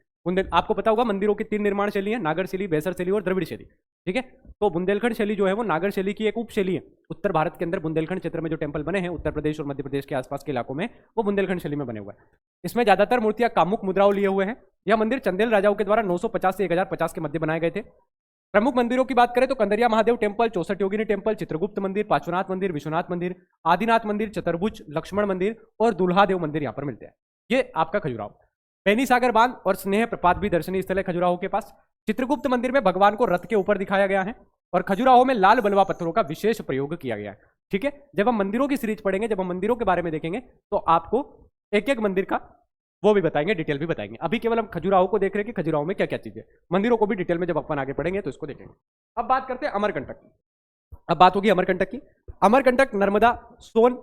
आपको पता होगा मंदिरों की 3 निर्माण शैली है, नागर शैली, बेसर शैली और द्रविड़ शैली। ठीक है, तो बुंदेलखंड शैली जो है वो नागर शैली की एक उप शैली है। उत्तर भारत के अंदर बुंदेलखंड क्षेत्र में जो टेम्पल बने हैं उत्तर प्रदेश और मध्य प्रदेश के आसपास के इलाकों में, वो बुंदेलखंड शैली में बने हुए हैं। इसमें ज्यादातर मूर्तियां कामुक मुद्राओं लिए हुए हैं। यह मंदिर चंदेल राजाओं के द्वारा 950 से 1050 के मध्य बनाए गए थे। प्रमुख मंदिरों की बात करें तो कंदरिया महादेव टेम्पल, 64 योगिनी टेम्पल, चित्रगुप्त मंदिर, पार्श्वनाथ मंदिर, विश्वनाथ मंदिर, आदिनाथ मंदिर, चतुर्भुज लक्ष्मण मंदिर और दुल्हादेव मंदिर यहाँ पर मिलते हैं। ये आपका खजुराहो। पैनी सागर बांध और स्नेह प्रपात भी दर्शनीय स्थल है खजुराहो के पास। चित्रगुप्त मंदिर में भगवान को रथ के ऊपर दिखाया गया है। और खजुराहो में लाल बलुआ पत्थरों का विशेष प्रयोग किया गया है। ठीक है, जब हम मंदिरों की सीरीज पढ़ेंगे, जब हम मंदिरों के बारे में देखेंगे तो आपको एक एक मंदिर का वो भी बताएंगे, डिटेल भी बताएंगे। अभी केवल हम खजुराहो को देख रहे हैं कि खजुराहो में क्या क्या चीजें। मंदिरों को भी डिटेल में जब अपन आगे पढ़ेंगे तो इसको देखेंगे। अब बात करते हैं अमरकंटक की। अब बात होगी अमरकंटक की। अमरकंटक नर्मदा, सोन,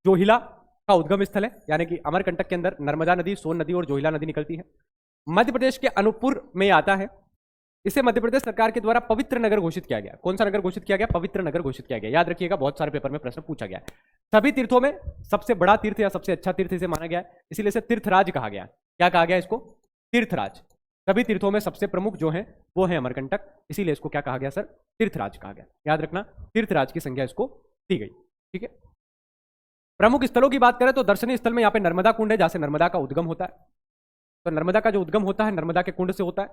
जोहिला का उद्गम स्थल है। यानी कि अमरकंटक के अंदर नर्मदा नदी, सोन नदी और जोहिला नदी निकलती है। मध्य प्रदेश के अनूपपुर में आता है। इसे मध्य प्रदेश सरकार के द्वारा पवित्र नगर घोषित किया गया। कौन सा नगर घोषित किया गया? पवित्र नगर घोषित किया गया। याद रखिएगा, बहुत सारे पेपर में प्रश्न पूछा गया है। सभी तीर्थों में सबसे बड़ा तीर्थ या सबसे अच्छा तीर्थ इसे माना गया है, इसीलिए इसे तीर्थराज कहा गया। क्या कहा गया इसको? तीर्थराज। सभी तीर्थों में सबसे प्रमुख जो है वो है अमरकंटक, इसीलिए इसको क्या कहा गया सर? तीर्थराज कहा गया। याद रखना, तीर्थराज की संज्ञा इसको दी गई। ठीक है, प्रमुख स्थलों की बात करें तो दर्शनीय स्थल में यहाँ पे नर्मदा कुंड है, जहां से नर्मदा का उद्गम होता है। तो नर्मदा का जो उद्गम होता है नर्मदा के कुंड से होता है।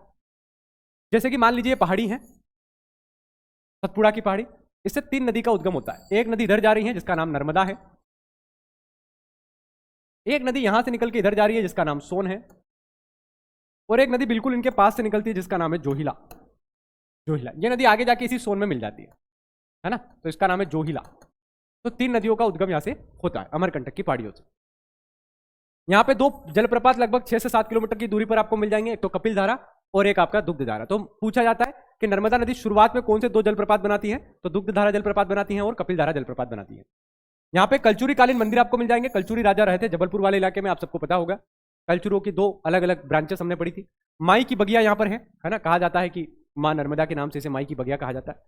जैसे कि मान लीजिए पहाड़ी है, सतपुड़ा की पहाड़ी, इससे 3 नदी का उद्गम होता है। एक नदी इधर जा रही है जिसका नाम नर्मदा है, एक नदी यहां से निकल के इधर जा रही है जिसका नाम सोन है, और एक नदी बिल्कुल इनके पास से निकलती है जिसका नाम है जोहिला। जोहिला ये नदी आगे जाके इसी सोन में मिल जाती है ना, तो इसका नाम है जोहिला। तो 3 नदियों का उद्गम यहां से होता है अमरकंटक की पहाड़ियों से। यहाँ पे 2 जलप्रपात लगभग 6 से 7 किलोमीटर की दूरी पर आपको मिल जाएंगे, एक तो कपिल धारा और एक आपका दुग्ध धारा। तो पूछा जाता है कि नर्मदा नदी शुरुआत में कौन से 2 जलप्रपात बनाती है? तो दुग्ध धारा जलप्रपात बनाती है और कपिल धारा जलप्रपात बनाती है। यहाँ पे कलचुरी कालीन मंदिर आपको मिल जाएंगे। कलचुरी राजा रहे थे जबलपुर वाले इलाके में, आप सबको पता होगा। कलचुरों की 2 अलग अलग ब्रांचेस हमने पढ़ी थी। माई की बगिया यहाँ पर है ना, कहा जाता है कि माँ नर्मदा के नाम से इसे माई की बगिया कहा जाता है।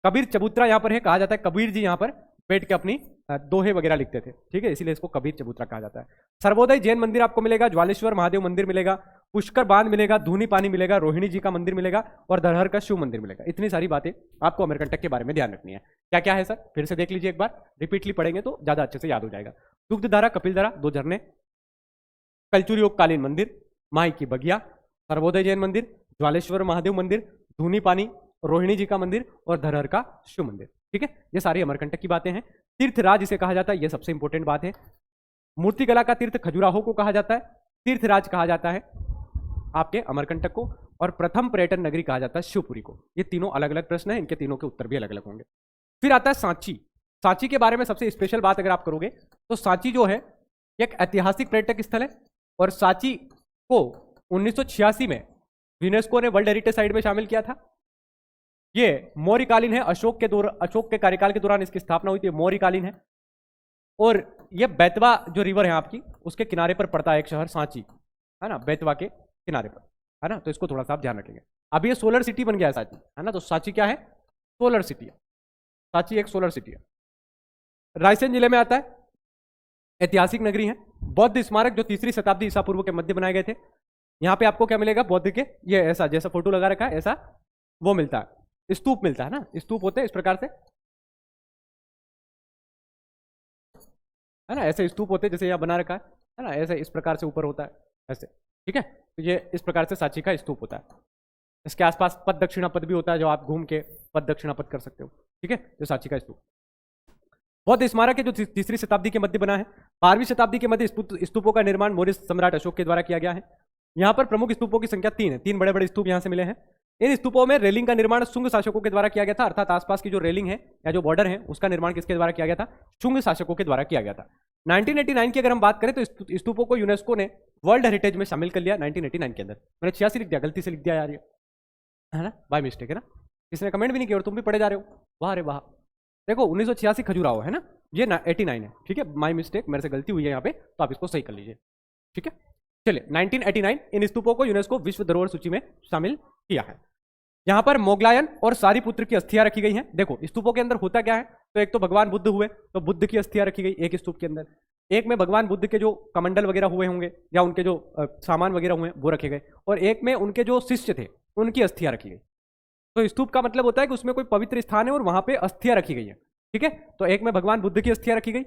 कबीर चबूतरा यहाँ पर है, कहा जाता है कबीर जी यहाँ पर बैठ के अपनी दोहे वगैरह लिखते थे। ठीक है, इसीलिए इसको कबीर चबूतरा कहा जाता है। सर्वोदय जैन मंदिर आपको मिलेगा, ज्वालेश्वर महादेव मंदिर मिलेगा, पुष्कर बांध मिलेगा, धूनी पानी मिलेगा, रोहिणी जी का मंदिर मिलेगा और धरहर का शिव मंदिर मिलेगा। इतनी सारी बातें आपको अमरकंटक के बारे में ध्यान रखनी है। क्या क्या है सर, फिर से देख लीजिए एक बार, रिपीटली पढ़ेंगे तो ज्यादा अच्छे से याद हो जाएगा। दुग्धधारा, कपिलधारा, 2 झरने, कलचुरी कालीन मंदिर, माई की बगिया, सर्वोदय जैन मंदिर, ज्वालेश्वर महादेव मंदिर, धूनी पानी, रोहिणी जी का मंदिर और धरहर का शिव मंदिर। ठीक है, ये सारी अमरकंटक की बातें हैं। तीर्थराज इसे कहा जाता है, ये सबसे इंपॉर्टेंट बात है। मूर्तिकला का तीर्थ खजुराहो को कहा जाता है, तीर्थराज कहा जाता है आपके अमरकंटक को, और प्रथम पर्यटन नगरी कहा जाता है शिवपुरी को। ये तीनों अलग अलग प्रश्न हैं, इनके तीनों के उत्तर भी अलग अलग होंगे। फिर आता है सांची। सांची के बारे में सबसे स्पेशल बात अगर आप करोगे तो सांची जो है एक ऐतिहासिक पर्यटक स्थल है और सांची को 1986 में यूनेस्को ने वर्ल्ड हेरिटेज साइट में शामिल किया था। ये मौर्यकालीन है, अशोक के कार्यकाल के दौरान इसकी स्थापना हुई थी, मौर्यकालीन है। और ये बेतवा जो रिवर है आपकी, उसके किनारे पर पड़ता है एक शहर सांची, है ना, बेतवा के किनारे पर, है ना। तो इसको थोड़ा सा आप ध्यान रखेंगे। अब ये सोलर सिटी बन गया है सांची, है ना। तो सांची क्या है, सोलर सिटी है। सांची एक सोलर सिटी है। रायसेन जिले में आता है, ऐतिहासिक नगरी है। बौद्ध स्मारक जो 3री शताब्दी ईसा पूर्व के मध्य बनाए गए थे। यहाँ पे आपको क्या मिलेगा, बौद्ध के ये ऐसा जैसा फोटो लगा रखा है ऐसा वो मिलता है, स्तूप मिलता है ना, स्तूप होते हैं इस प्रकार से, है ना, ऐसे स्तूप होते हैं जैसे यहाँ बना रखा है ना, ऐसे इस प्रकार से ऊपर होता है ऐसे। ठीक है, तो ये इस प्रकार से सांची का स्तूप होता है। इसके आसपास पद दक्षिणा पद भी होता है, जो आप घूम के पद दक्षिणा पद कर सकते हो। ठीक है, जो सांची का स्तूप। बौद्ध स्मारक है जो 3री शताब्दी के मध्य बना है। 12वीं शताब्दी के मध्य स्तूपों का निर्माण मौर्य सम्राट अशोक के द्वारा किया गया है। यहाँ पर प्रमुख स्तूपों की संख्या 3 है, 3 बड़े बड़े स्तूप यहाँ से मिले हैं। इन स्तूपों में रेलिंग का निर्माण शुंग शासकों के द्वारा किया गया था, अर्थात आसपास की जो रेलिंग है या जो बॉर्डर है उसका निर्माण किसके द्वारा किया गया था, शुंग शासकों के द्वारा किया गया था। 1989 की अगर हम बात करें तो स्तूपों को यूनेस्को ने वर्ल्ड हेरिटेज में शामिल कर लिया 1989 के अंदर। मैंने 86 लिख दिया, गलती से लिख दिया यार, ये है ना, बाय मिस्टेक है ना, किसने कमेंट भी नहीं किया और तुम भी पढ़े जा रहे हो, वाह रे वाह। देखो 1986 खजुराहो है ना, ये 89 है। ठीक है, माय मिस्टेक, मेरे से गलती हुई है यहाँ पे, तो आप इसको सही कर लीजिए। ठीक है, चलिए 1989 इन स्तूपों को यूनेस्को विश्व धरोहर सूची में शामिल किया है। यहाँ पर मोगलायन और सारीपुत्र की अस्थियां रखी गई हैं। देखो स्तूपों के अंदर होता क्या है, तो एक तो भगवान बुद्ध हुए, तो बुद्ध की अस्थियां रखी गई एक स्तूप के अंदर। एक में भगवान बुद्ध के जो कमंडल वगैरह हुए होंगे या उनके जो सामान वगैरह हुए वो रखे गए, और एक में उनके जो शिष्य थे उनकी अस्थियां रखी गई। तो स्तूप का मतलब होता है कि उसमें कोई पवित्र स्थान है और वहां पे अस्थियां रखी गई है। ठीक है, तो एक में भगवान बुद्ध की अस्थियां रखी गई,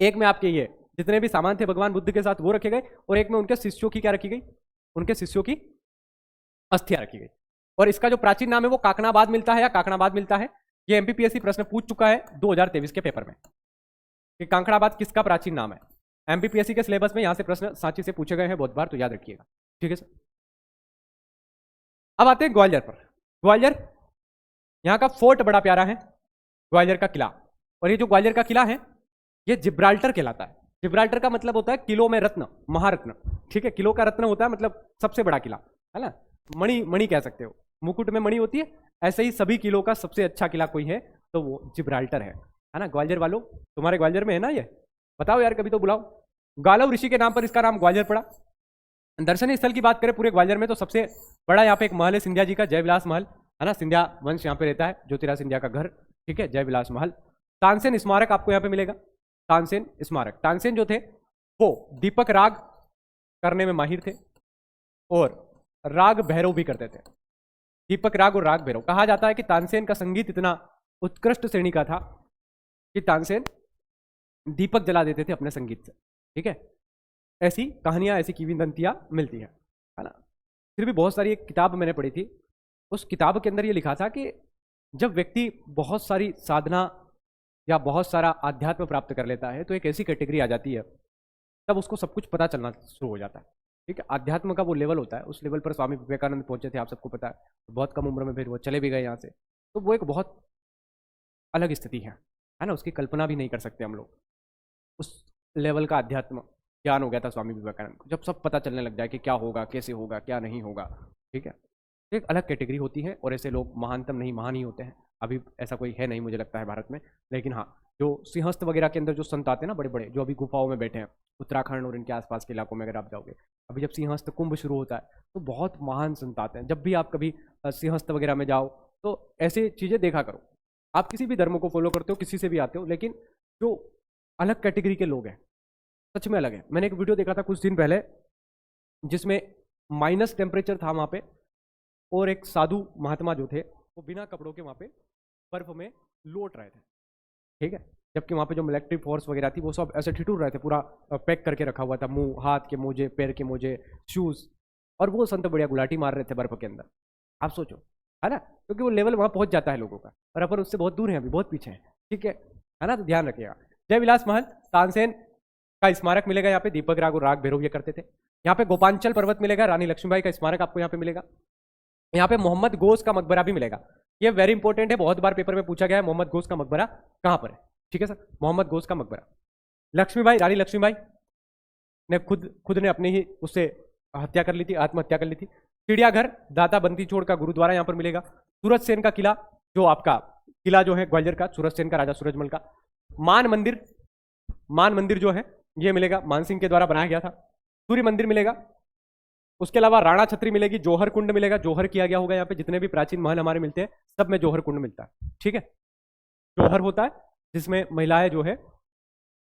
एक में आपके ये जितने भी सामान थे भगवान बुद्ध के साथ वो रखे गए, और एक में उनके शिष्यों की क्या रखी गई, उनके शिष्यों की अस्थियां रखी गई। और इसका जो प्राचीन नाम है वो काकनाबाद मिलता है या काकनाबाद मिलता है। ये एमपीपीएससी प्रश्न पूछ चुका है 2023 के पेपर में कि काकनाबाद किसका प्राचीन नाम है। एमपीपीएससी के सिलेबस में यहां से प्रश्न सांची से पूछे गए हैं बहुत बार, तो याद रखिएगा। ठीक है सर, अब आते हैं ग्वालियर पर। ग्वालियर यहाँ का फोर्ट बड़ा प्यारा है, ग्वालियर का किला। और ये जो ग्वालियर का किला है ये जिब्राल्टर कहलाता है। जिब्राल्टर का मतलब होता है किलो में रत्न, महारत्न। ठीक है, किलो का रत्न होता है मतलब सबसे बड़ा किला, है ना, मणि, मणि कह सकते हो, मुकुट में मणि होती है, ऐसे ही सभी किलो का सबसे अच्छा किला कोई है तो वो जिब्राल्टर है ना। ग्वालियर वालों, तुम्हारे ग्वालियर में है ना, ये बताओ यार, कभी तो बुलाओ। गालव ऋषि के नाम पर इसका नाम ग्वालियर पड़ा। दर्शनीय स्थल की बात करें पूरे ग्वालियर में तो सबसे बड़ा यहाँ पे एक महल है सिंधिया जी का, जयविलास महल, है ना। सिंधिया वंश यहाँ पे रहता है, ज्योतिराज सिंधिया का घर। ठीक है, जयविलास महल। तानसेन स्मारक आपको यहाँ पे मिलेगा, तानसेन स्मारक। तानसेन जो थे वो दीपक राग करने में माहिर थे और राग भैरव भी करते थे। दीपक राग और राग भैरव। कहा जाता है कि तानसेन का संगीत इतना उत्कृष्ट श्रेणी का था कि तानसेन दीपक जला देते थे अपने संगीत से। ठीक है, ऐसी कहानियां, ऐसी किंवदंतियां मिलती है ना। फिर भी बहुत सारी एक किताब मैंने पढ़ी थी, उस किताब के अंदर ये लिखा था कि जब व्यक्ति बहुत सारी साधना या बहुत सारा आध्यात्म प्राप्त कर लेता है तो एक ऐसी कैटेगरी आ जाती है तब उसको सब कुछ पता चलना शुरू हो जाता है। ठीक है, अध्यात्म का वो लेवल होता है, उस लेवल पर स्वामी विवेकानंद पहुंचे थे, आप सबको पता है। बहुत कम उम्र में फिर वो चले भी गए यहाँ से, तो वो एक बहुत अलग स्थिति है ना, उसकी कल्पना भी नहीं कर सकते हम लोग। उस लेवल का अध्यात्म ज्ञान हो गया था स्वामी विवेकानंद को, जब सब पता चलने लग जाए कि क्या होगा, कैसे होगा, क्या नहीं होगा। ठीक है, एक अलग कैटेगरी होती है और ऐसे लोग महानतम नहीं, महान ही होते हैं। अभी ऐसा कोई है नहीं मुझे लगता है भारत में, लेकिन हाँ, जो सिंहस्थ वगैरह के अंदर जो संत आते हैं ना बड़े बड़े, जो अभी गुफाओं में बैठे हैं उत्तराखंड और इनके आसपास के इलाकों में अगर आप जाओगे, अभी जब सिंहस्थ कुंभ शुरू होता है तो बहुत महान संत आते हैं। जब भी आप कभी सिंहस्थ वगैरह में जाओ तो ऐसी चीज़ें देखा करो। आप किसी भी धर्म को फॉलो करते हो, किसी से भी आते हो, लेकिन जो अलग कैटेगरी के लोग हैं सच में अलग है। मैंने एक वीडियो देखा था कुछ दिन पहले जिसमें माइनस टेम्परेचर था वहां पे, और एक साधु महात्मा जो थे वो बिना कपड़ों के वहां पे बर्फ में लौट रहे थे, ठीक है। जबकि वहां पे जो मिलिट्री फोर्स वगैरह थी वो सब ऐसे ठिठुर रहे थे, पूरा पैक करके रखा हुआ था, मुंह, हाथ के मोजे, पैर के मोजे, शूज, और वो संत बढ़िया गुलाटी मार रहे थे बर्फ के अंदर। आप सोचो, है ना, क्योंकि वो लेवल वहां पहुंच जाता है लोगों का, और अपन उससे बहुत दूर है, अभी बहुत पीछे है, ठीक है ना। तो ध्यान रखिएगा। जय विलास महल, तानसेन का स्मारक मिलेगा यहाँ पे, दीपक राग और राग भैरव ये करते थे। यहाँ पे गोपांचल पर्वत मिलेगा, रानी लक्ष्मीबाई का स्मारक आपको यहाँ पे मिलेगा। यहाँ पे मोहम्मद गोस का मकबरा भी मिलेगा, ये वेरी इंपॉर्टेंट है, बहुत बार पेपर में पूछा गया है, मोहम्मद गोस का मकबरा कहां पर है, ठीक है सर, मोहम्मद गोस का मकबरा। लक्ष्मीबाई, रानी लक्ष्मीबाई ने खुद ने अपनी ही उससे हत्या कर ली थी, आत्महत्या कर ली थी। चिड़ियाघर, दाता बंदी छोड़ का गुरुद्वारा यहाँ पर मिलेगा। सूरज सेन का किला, जो आपका किला जो है ग्वालियर का, सूरज सेन का, राजा सूरजमल का। मान मंदिर जो है ये मिलेगा, मानसिंह के द्वारा बनाया गया था। सूर्य मंदिर मिलेगा। उसके अलावा राणा छत्री मिलेगी, जौहर कुंड मिलेगा, जौहर किया गया होगा यहाँ पे, जितने भी प्राचीन महल हमारे मिलते हैं सब में जौहर कुंड मिलता है, ठीक है। जौहर होता है जिसमें महिलाएं जो है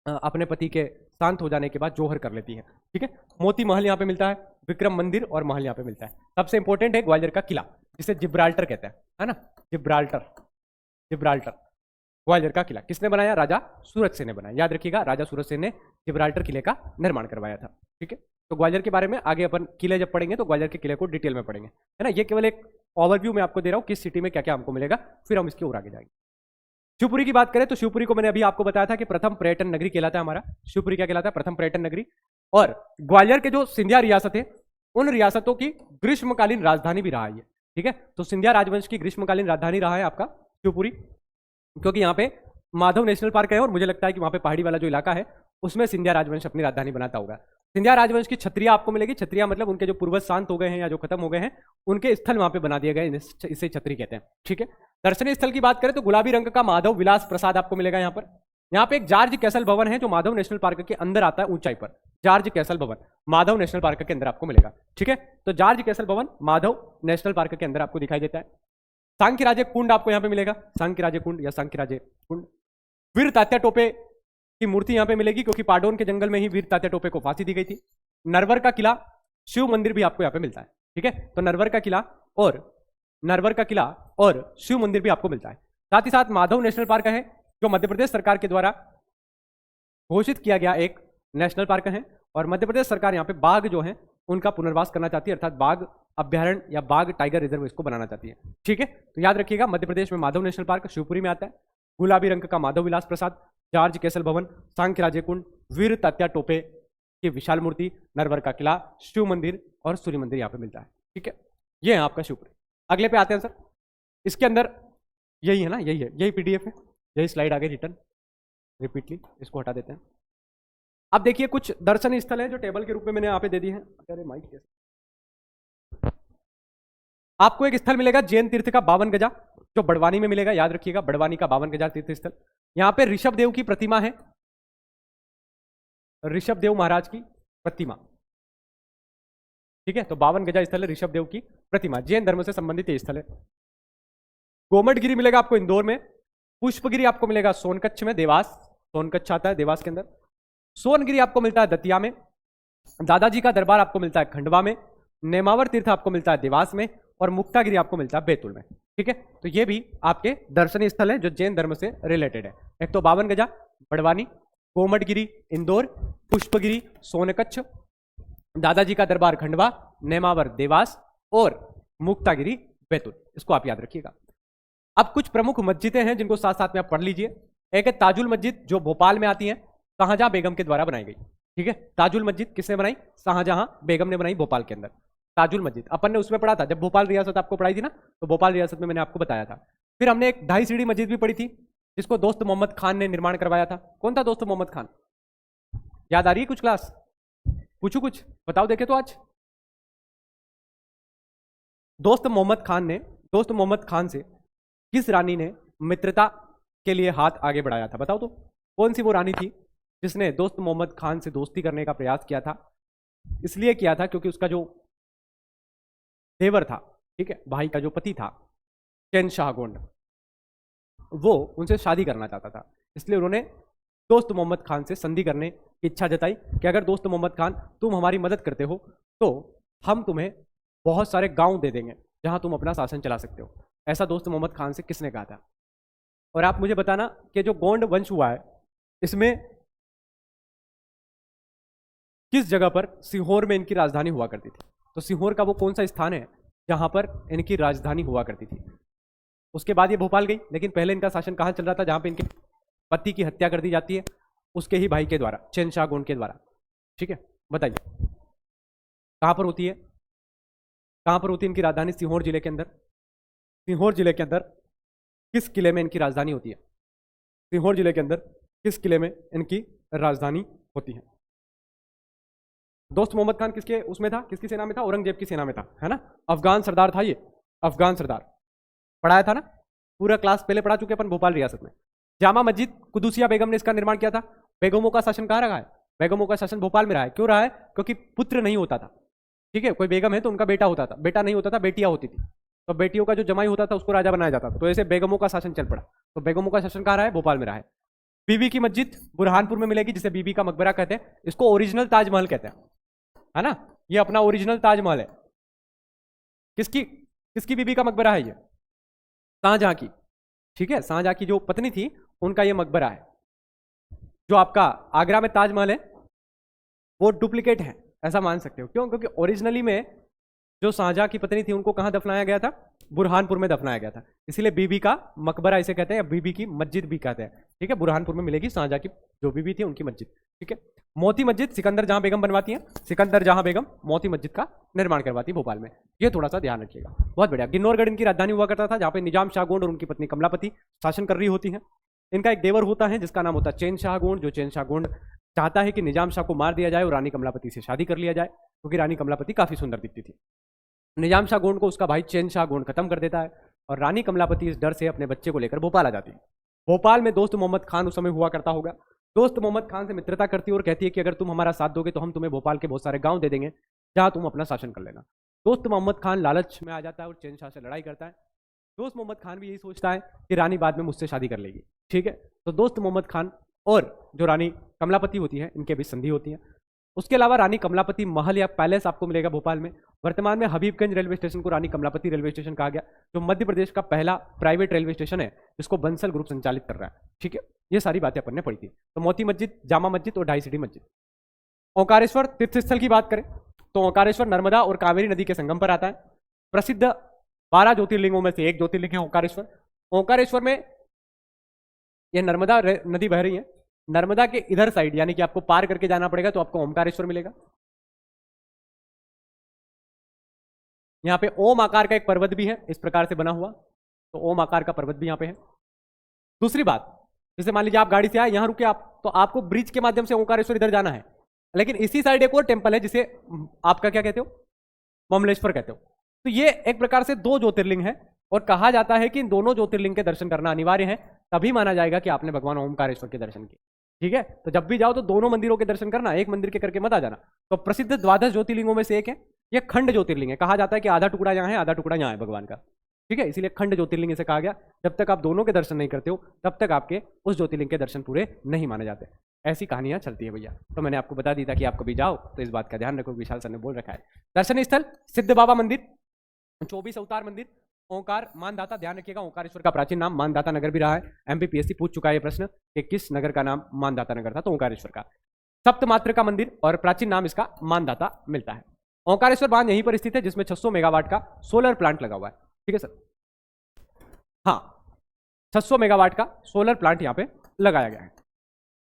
अपने पति के शांत हो जाने के बाद जौहर कर लेती है, ठीक है। मोती महल यहाँ पे मिलता है, विक्रम मंदिर और महल यहाँ पे मिलता है। सबसे इंपॉर्टेंट है ग्वालियर का किला, जिसे जिब्राल्टर कहते हैं, है ना, जिब्राल्टर ग्वालियर का किला किसने बनाया, राजा सूरज सेन ने बनाया, याद रखिएगा, राजा सूरज सेन ने जिब्राल्टर किले का निर्माण करवाया था, ठीक है। तो ग्वालियर के बारे में आगे अपन किले जब पढ़ेंगे तो ग्वालियर के किले को डिटेल में पढ़ेंगे, है ना। ये केवल एक ओवरव्यू में आपको दे रहा हूँ किस सिटी में क्या क्या हमको मिलेगा, फिर हम इसके और आगे जाएंगे। शिवपुरी की बात करें तो शिवपुरी को मैंने अभी आपको बताया था कि प्रथम पर्यटन नगरी कहलाता है हमारा, शिवपुरी क्या कहलाता है, प्रथम पर्यटन नगरी। और ग्वालियर के जो सिंधिया रियासत है उन रियासतों की ग्रीष्मकालीन राजधानी भी रहा है, ठीक है। तो सिंधिया राजवंश की ग्रीष्मकालीन राजधानी रहा है आपका शिवपुरी, क्योंकि यहाँ पे माधव नेशनल पार्क है और मुझे लगता है कि वहां पे पहाड़ी वाला जो इलाका है उसमें सिंधिया राजवंश अपनी राजधानी बनाता होगा। सिंधिया राजवंश की छत्रियां आपको मिलेगी, छत्रियां मतलब उनके जो पूर्वज शांत हो गए हैं या जो खत्म हो गए हैं उनके स्थल वहां पे बना दिए गए, इसे छत्री कहते हैं, ठीक है। दर्शनीय स्थल की बात करें तो गुलाबी रंग का माधव विलास प्रसाद आपको मिलेगा यहाँ पर। यहाँ पे एक जॉर्ज कैसल भवन है जो माधव नेशनल पार्क के अंदर आता है ऊंचाई पर, जॉर्ज कैसल भवन माधव नेशनल पार्क के अंदर आपको मिलेगा, ठीक है। तो जॉर्ज कैसल भवन माधव नेशनल पार्क के अंदर आपको दिखाई देता है। सांख्यराजे कुंड आपको यहाँ पे मिलेगा, सांख्यराजे कुंड या सांख्यराजे कुंड। वीर तात्या टोपे की मूर्ति यहाँ पे मिलेगी, क्योंकि पाडोन के जंगल में ही वीर तात्या टोपे को फांसी दी गई थी। नरवर का किला, शिव मंदिर भी आपको यहाँ पे मिलता है, ठीक है। तो नरवर का किला और शिव मंदिर भी आपको मिलता है। साथ ही साथ माधव नेशनल पार्क है जो मध्य प्रदेश सरकार के द्वारा घोषित किया गया एक नेशनल पार्क है, और मध्य प्रदेश सरकार यहाँ पे बाघ जो है उनका पुनर्वास करना चाहती है, अर्थात बाघ अभ्यारण्य या बाघ टाइगर रिजर्व इसको बनाना चाहती है, ठीक है। तो याद रखिएगा मध्य प्रदेश में माधव नेशनल पार्क शिवपुरी में आता है। गुलाबी रंग का माधव विलास प्रसाद, जॉर्ज कैसल भवन, सांख्यराजे कुंड, वीर तात्या टोपे की विशाल मूर्ति, नरवर का किला, शिव मंदिर और सूर्य मंदिर यहाँ पे मिलता है, ठीक है। ये है आपका शिवपुरी। अगले पे आते हैं सर, इसके अंदर यही है ना, यही पीडीएफ है, यही स्लाइड आगे रिटर्न रिपीटली, इसको हटा देते हैं। अब देखिए कुछ दर्शनीय स्थल है जो टेबल के रूप में मैंने यहाँ पे दे दिए हैं। अरे माइक कैसे, आपको एक स्थल मिलेगा जैन तीर्थ का 52 गजा जो बड़वानी में मिलेगा, याद रखिएगा बड़वानी का 52 गजा तीर्थ स्थल। यहां पे ऋषभ देव की प्रतिमा है, ऋषभ देव महाराज की प्रतिमा, ठीक है। तो 52 गजा स्थल है, ऋषभ देव की प्रतिमा, जैन धर्म से संबंधित ये स्थल है। गोमटगिरी मिलेगा आपको इंदौर में। पुष्पगिरी आपको मिलेगा सोनकच्छ में, देवास, सोनकच्छ आता है देवास के अंदर। सोनगिरी आपको मिलता है दतिया में। दादाजी का दरबार आपको मिलता है खंडवा में। नेमावर तीर्थ आपको मिलता है देवास में, और मुक्तागिरी आपको मिलता है बैतूल में, ठीक है। तो ये भी आपके दर्शनीय स्थल है जो जैन धर्म से रिलेटेड है। एक तो 52 गजा बड़वानी, कोमटगिरी इंदौर, पुष्पगिरी सोनकच्छ, दादाजी का दरबार खंडवा, नेमावर देवास और मुक्तागिरी बैतूल, इसको आप याद रखिएगा। अब कुछ प्रमुख मस्जिदें हैं जिनको साथ साथ में आप पढ़ लीजिए। एक है ताजुल मस्जिद जो भोपाल में आती है, शाहजहां बेगम के द्वारा बनाई गई, ठीक है। ताजुल मस्जिद किसने बनाई, शाहजहां बेगम ने बनाई भोपाल के अंदर। ताजुल मस्जिद अपन ने उसमें पढ़ा था जब भोपाल रियासत आपको पढ़ाई थी ना, तो भोपाल रियासत में मैंने आपको बताया था। फिर हमने एक ढाई सीढ़ी मस्जिद भी पढ़ी थी जिसको दोस्त मोहम्मद खान ने निर्माण करवाया था। कौन था दोस्त मोहम्मद खान, याद आ रही है कुछ क्लास, पूछू कुछ बताओ देखे तो आज। दोस्त मोहम्मद खान से किस रानी ने मित्रता के लिए हाथ आगे बढ़ाया था, बताओ तो। कौन सी वो रानी थी जिसने दोस्त मोहम्मद खान से दोस्ती करने का प्रयास किया था? इसलिए किया था क्योंकि उसका जो देवर था, ठीक है, भाई का जो पति था शहनशाह गोंड, वो उनसे शादी करना चाहता था। इसलिए उन्होंने दोस्त मोहम्मद खान से संधि करने की इच्छा जताई कि अगर दोस्त मोहम्मद खान तुम हमारी मदद करते हो तो हम तुम्हें बहुत सारे गांव दे देंगे जहां तुम अपना शासन चला सकते हो। ऐसा दोस्त मोहम्मद खान से किसने कहा था? और आप मुझे बताना कि जो गोंड वंश हुआ है इसमें किस जगह पर सीहोर में इनकी राजधानी हुआ करती थी? तो सीहोर का वो कौन सा स्थान है जहां पर इनकी राजधानी हुआ करती थी? उसके बाद ये भोपाल गई, लेकिन पहले इनका शासन कहां चल रहा था? जहां पे इनके पति की हत्या कर दी जाती है उसके ही भाई के द्वारा, चैनशाह गोंड के द्वारा। ठीक है, बताइए कहां पर होती है? कहां पर होती है इनकी राजधानी? सीहोर जिले के अंदर। सीहोर जिले के अंदर किस किले में इनकी राजधानी होती है? सीहोर जिले के अंदर किस किले में इनकी राजधानी होती है? दोस्त मोहम्मद खान किसके उसमें था, किसकी सेना में था? औरंगजेब की सेना में था, है ना। अफगान सरदार था ये, अफगान सरदार। पढ़ाया था ना, पूरा क्लास पहले पढ़ा चुके अपन भोपाल रियासत में। जामा मस्जिद कुदूसिया बेगम ने इसका निर्माण किया था। बेगमों का शासन कहाँ रहा है? बेगमों का शासन भोपाल में रहा है। क्यों रहा है? क्योंकि पुत्र नहीं होता था। ठीक है, कोई बेगम है तो उनका बेटा होता था, बेटा नहीं होता था बेटियां होती थी। तो बेटियों का जो जमाई होता था उसको राजा बनाया जाता था। तो ऐसे बेगमों का शासन चल पड़ा। तो बेगमों का शासन कहाँ रहा है? भोपाल में रहा है। बीबी की मस्जिद बुरहानपुर में मिलेगी, जिसे बीबी का मकबरा कहते हैं। इसको ओरिजिनल ताजमहल कहते हैं, है ना। ये अपना ओरिजिनल ताजमहल है। किसकी किसकी बीबी का मकबरा है? ये शाहजहां की। ठीक है, शाहजहां की जो पत्नी थी उनका ये मकबरा है। जो आपका आगरा में ताजमहल है वो डुप्लीकेट है, ऐसा मान सकते हो। क्यों? क्योंकि ओरिजिनली में जो शाहजहां की पत्नी थी उनको कहां दफनाया गया था? बुरहानपुर में दफनाया गया था। इसीलिए बीबी का मकबरा इसे कहते हैं, या बीबी की मस्जिद भी कहते हैं। ठीक है, बुरहानपुर में मिलेगी शाहजहां की जो बीबी थी उनकी मस्जिद। ठीक है, मोती मस्जिद सिकंदर जहां बेगम बनवाती है। सिकंदर जहां बेगम मोती मस्जिद का निर्माण करवाती है भोपाल में। ये थोड़ा सा ध्यान रखिएगा। बहुत बढ़िया। गिन्नौरगढ़ इनकी राजधानी हुआ करता था, जहां पे निजाम शाह गोंड और उनकी पत्नी कमलापति शासन कर रही होती है। इनका एक देवर होता है जिसका नाम होता है चैन शाह गोंड। जो चैन शाह गोंड चाहता है कि निजाम शाह को मार दिया जाए और रानी कमलापति से शादी कर लिया जाए, क्योंकि रानी कमलापति काफी सुंदर दिखती थी। निजाम शाह गोंड को उसका भाई चैन शाह गोंड खत्म कर देता है और रानी कमलापति इस डर से अपने बच्चे को लेकर भोपाल आ जाती है। भोपाल में दोस्त मोहम्मद खान उस समय हुआ करता होगा। दोस्त मोहम्मद खान से मित्रता करती है और कहती है कि अगर तुम हमारा साथ दोगे तो हम तुम्हें भोपाल के बहुत सारे गांव दे देंगे जहां तुम अपना शासन कर लेना। दोस्त मोहम्मद खान लालच में आ जाता है और चैन शाह से लड़ाई करता है। दोस्त मोहम्मद खान भी यही सोचता है कि रानी बाद में मुझसे शादी कर लेगी। ठीक है, तो दोस्त मोहम्मद खान और जो रानी कमलापति होती है इनके बीच संधि होती है। उसके अलावा रानी कमलापति महल या पैलेस आपको मिलेगा भोपाल में। वर्तमान में हबीबगंज रेलवे स्टेशन को रानी कमलापति रेलवे स्टेशन कहा गया, जो मध्य प्रदेश का पहला प्राइवेट रेलवे स्टेशन है जिसको बंसल ग्रुप संचालित कर रहा है। ठीक है, ये सारी बातें अपन ने पढ़ी थी। तो मोती मस्जिद, जामा मस्जिद और ढाई सिटी मस्जिद। ओंकारेश्वर तीर्थ स्थल की बात करें तो ओंकारेश्वर नर्मदा और कावेरी नदी के संगम पर आता है। प्रसिद्ध 12 ज्योतिर्लिंगों में से एक ज्योतिर्लिंग है ओंकारेश्वर। ओंकारेश्वर में यह नर्मदा नदी बह रही है। नर्मदा के इधर साइड यानी कि आपको पार करके जाना पड़ेगा तो आपको ओमकारेश्वर मिलेगा। यहां पे ओम आकार का एक पर्वत भी है इस प्रकार से बना हुआ, तो ओम आकार का पर्वत भी यहां पे है। दूसरी बात, जैसे मान लीजिए आप गाड़ी से आए, यहां रुके आप, तो आपको ब्रिज के माध्यम से ओंकारेश्वर इधर जाना है, लेकिन इसी साइड एक और टेंपल है जिसे आपका क्या कहते हो? ममलेश्वर कहते हो। तो ये एक प्रकार से 2 ज्योतिर्लिंग है और कहा जाता है कि इन दोनों ज्योतिर्लिंग के दर्शन करना अनिवार्य है, तभी माना जाएगा कि आपने भगवान ओमकारेश्वर के दर्शन किए। ठीक है, तो जब भी जाओ तो दोनों मंदिरों के दर्शन करना, एक मंदिर के करके मत आ जाना। तो प्रसिद्ध द्वादश ज्योतिर्लिंगों में से एक है, यह खंड ज्योतिर्लिंग है। कहा जाता है कि आधा टुकड़ा यहाँ है आधा टुकड़ा यहाँ है भगवान का। ठीक है, इसीलिए खंड ज्योतिर्लिंग इसे कहा गया। जब तक आप दोनों के दर्शन नहीं करते हो तब तक आपके उस ज्योतिर्लिंग के दर्शन पूरे नहीं माने जाते। ऐसी कहानियां चलती है भैया। तो मैंने आपको बता दी था कि आप कभी जाओ तो इस बात का ध्यान रखो, विशाल सर ने बोल रखा है। दर्शनीय स्थल सिद्ध बाबा मंदिर, 24 अवतार मंदिर, ओंकार मानदाता। ध्यान रखिएगा ओंकारेश्वर का प्राचीन नाम मानदाता नगर भी रहा है। एमपीपीएससी पूछ चुका है ये प्रश्न कि किस नगर का नाम मानदाता नगर था, तो ओंकारेश्वर का। सप्तमात्र का मंदिर और प्राचीन नाम इसका मानदाता मिलता है। ओंकारेश्वर बांध यहीं पर स्थित है जिसमें 600 मेगावाट का सोलर प्लांट लगा हुआ है। ठीक है सर, हाँ 600 मेगावाट का सोलर प्लांट यहाँ पे लगाया गया है।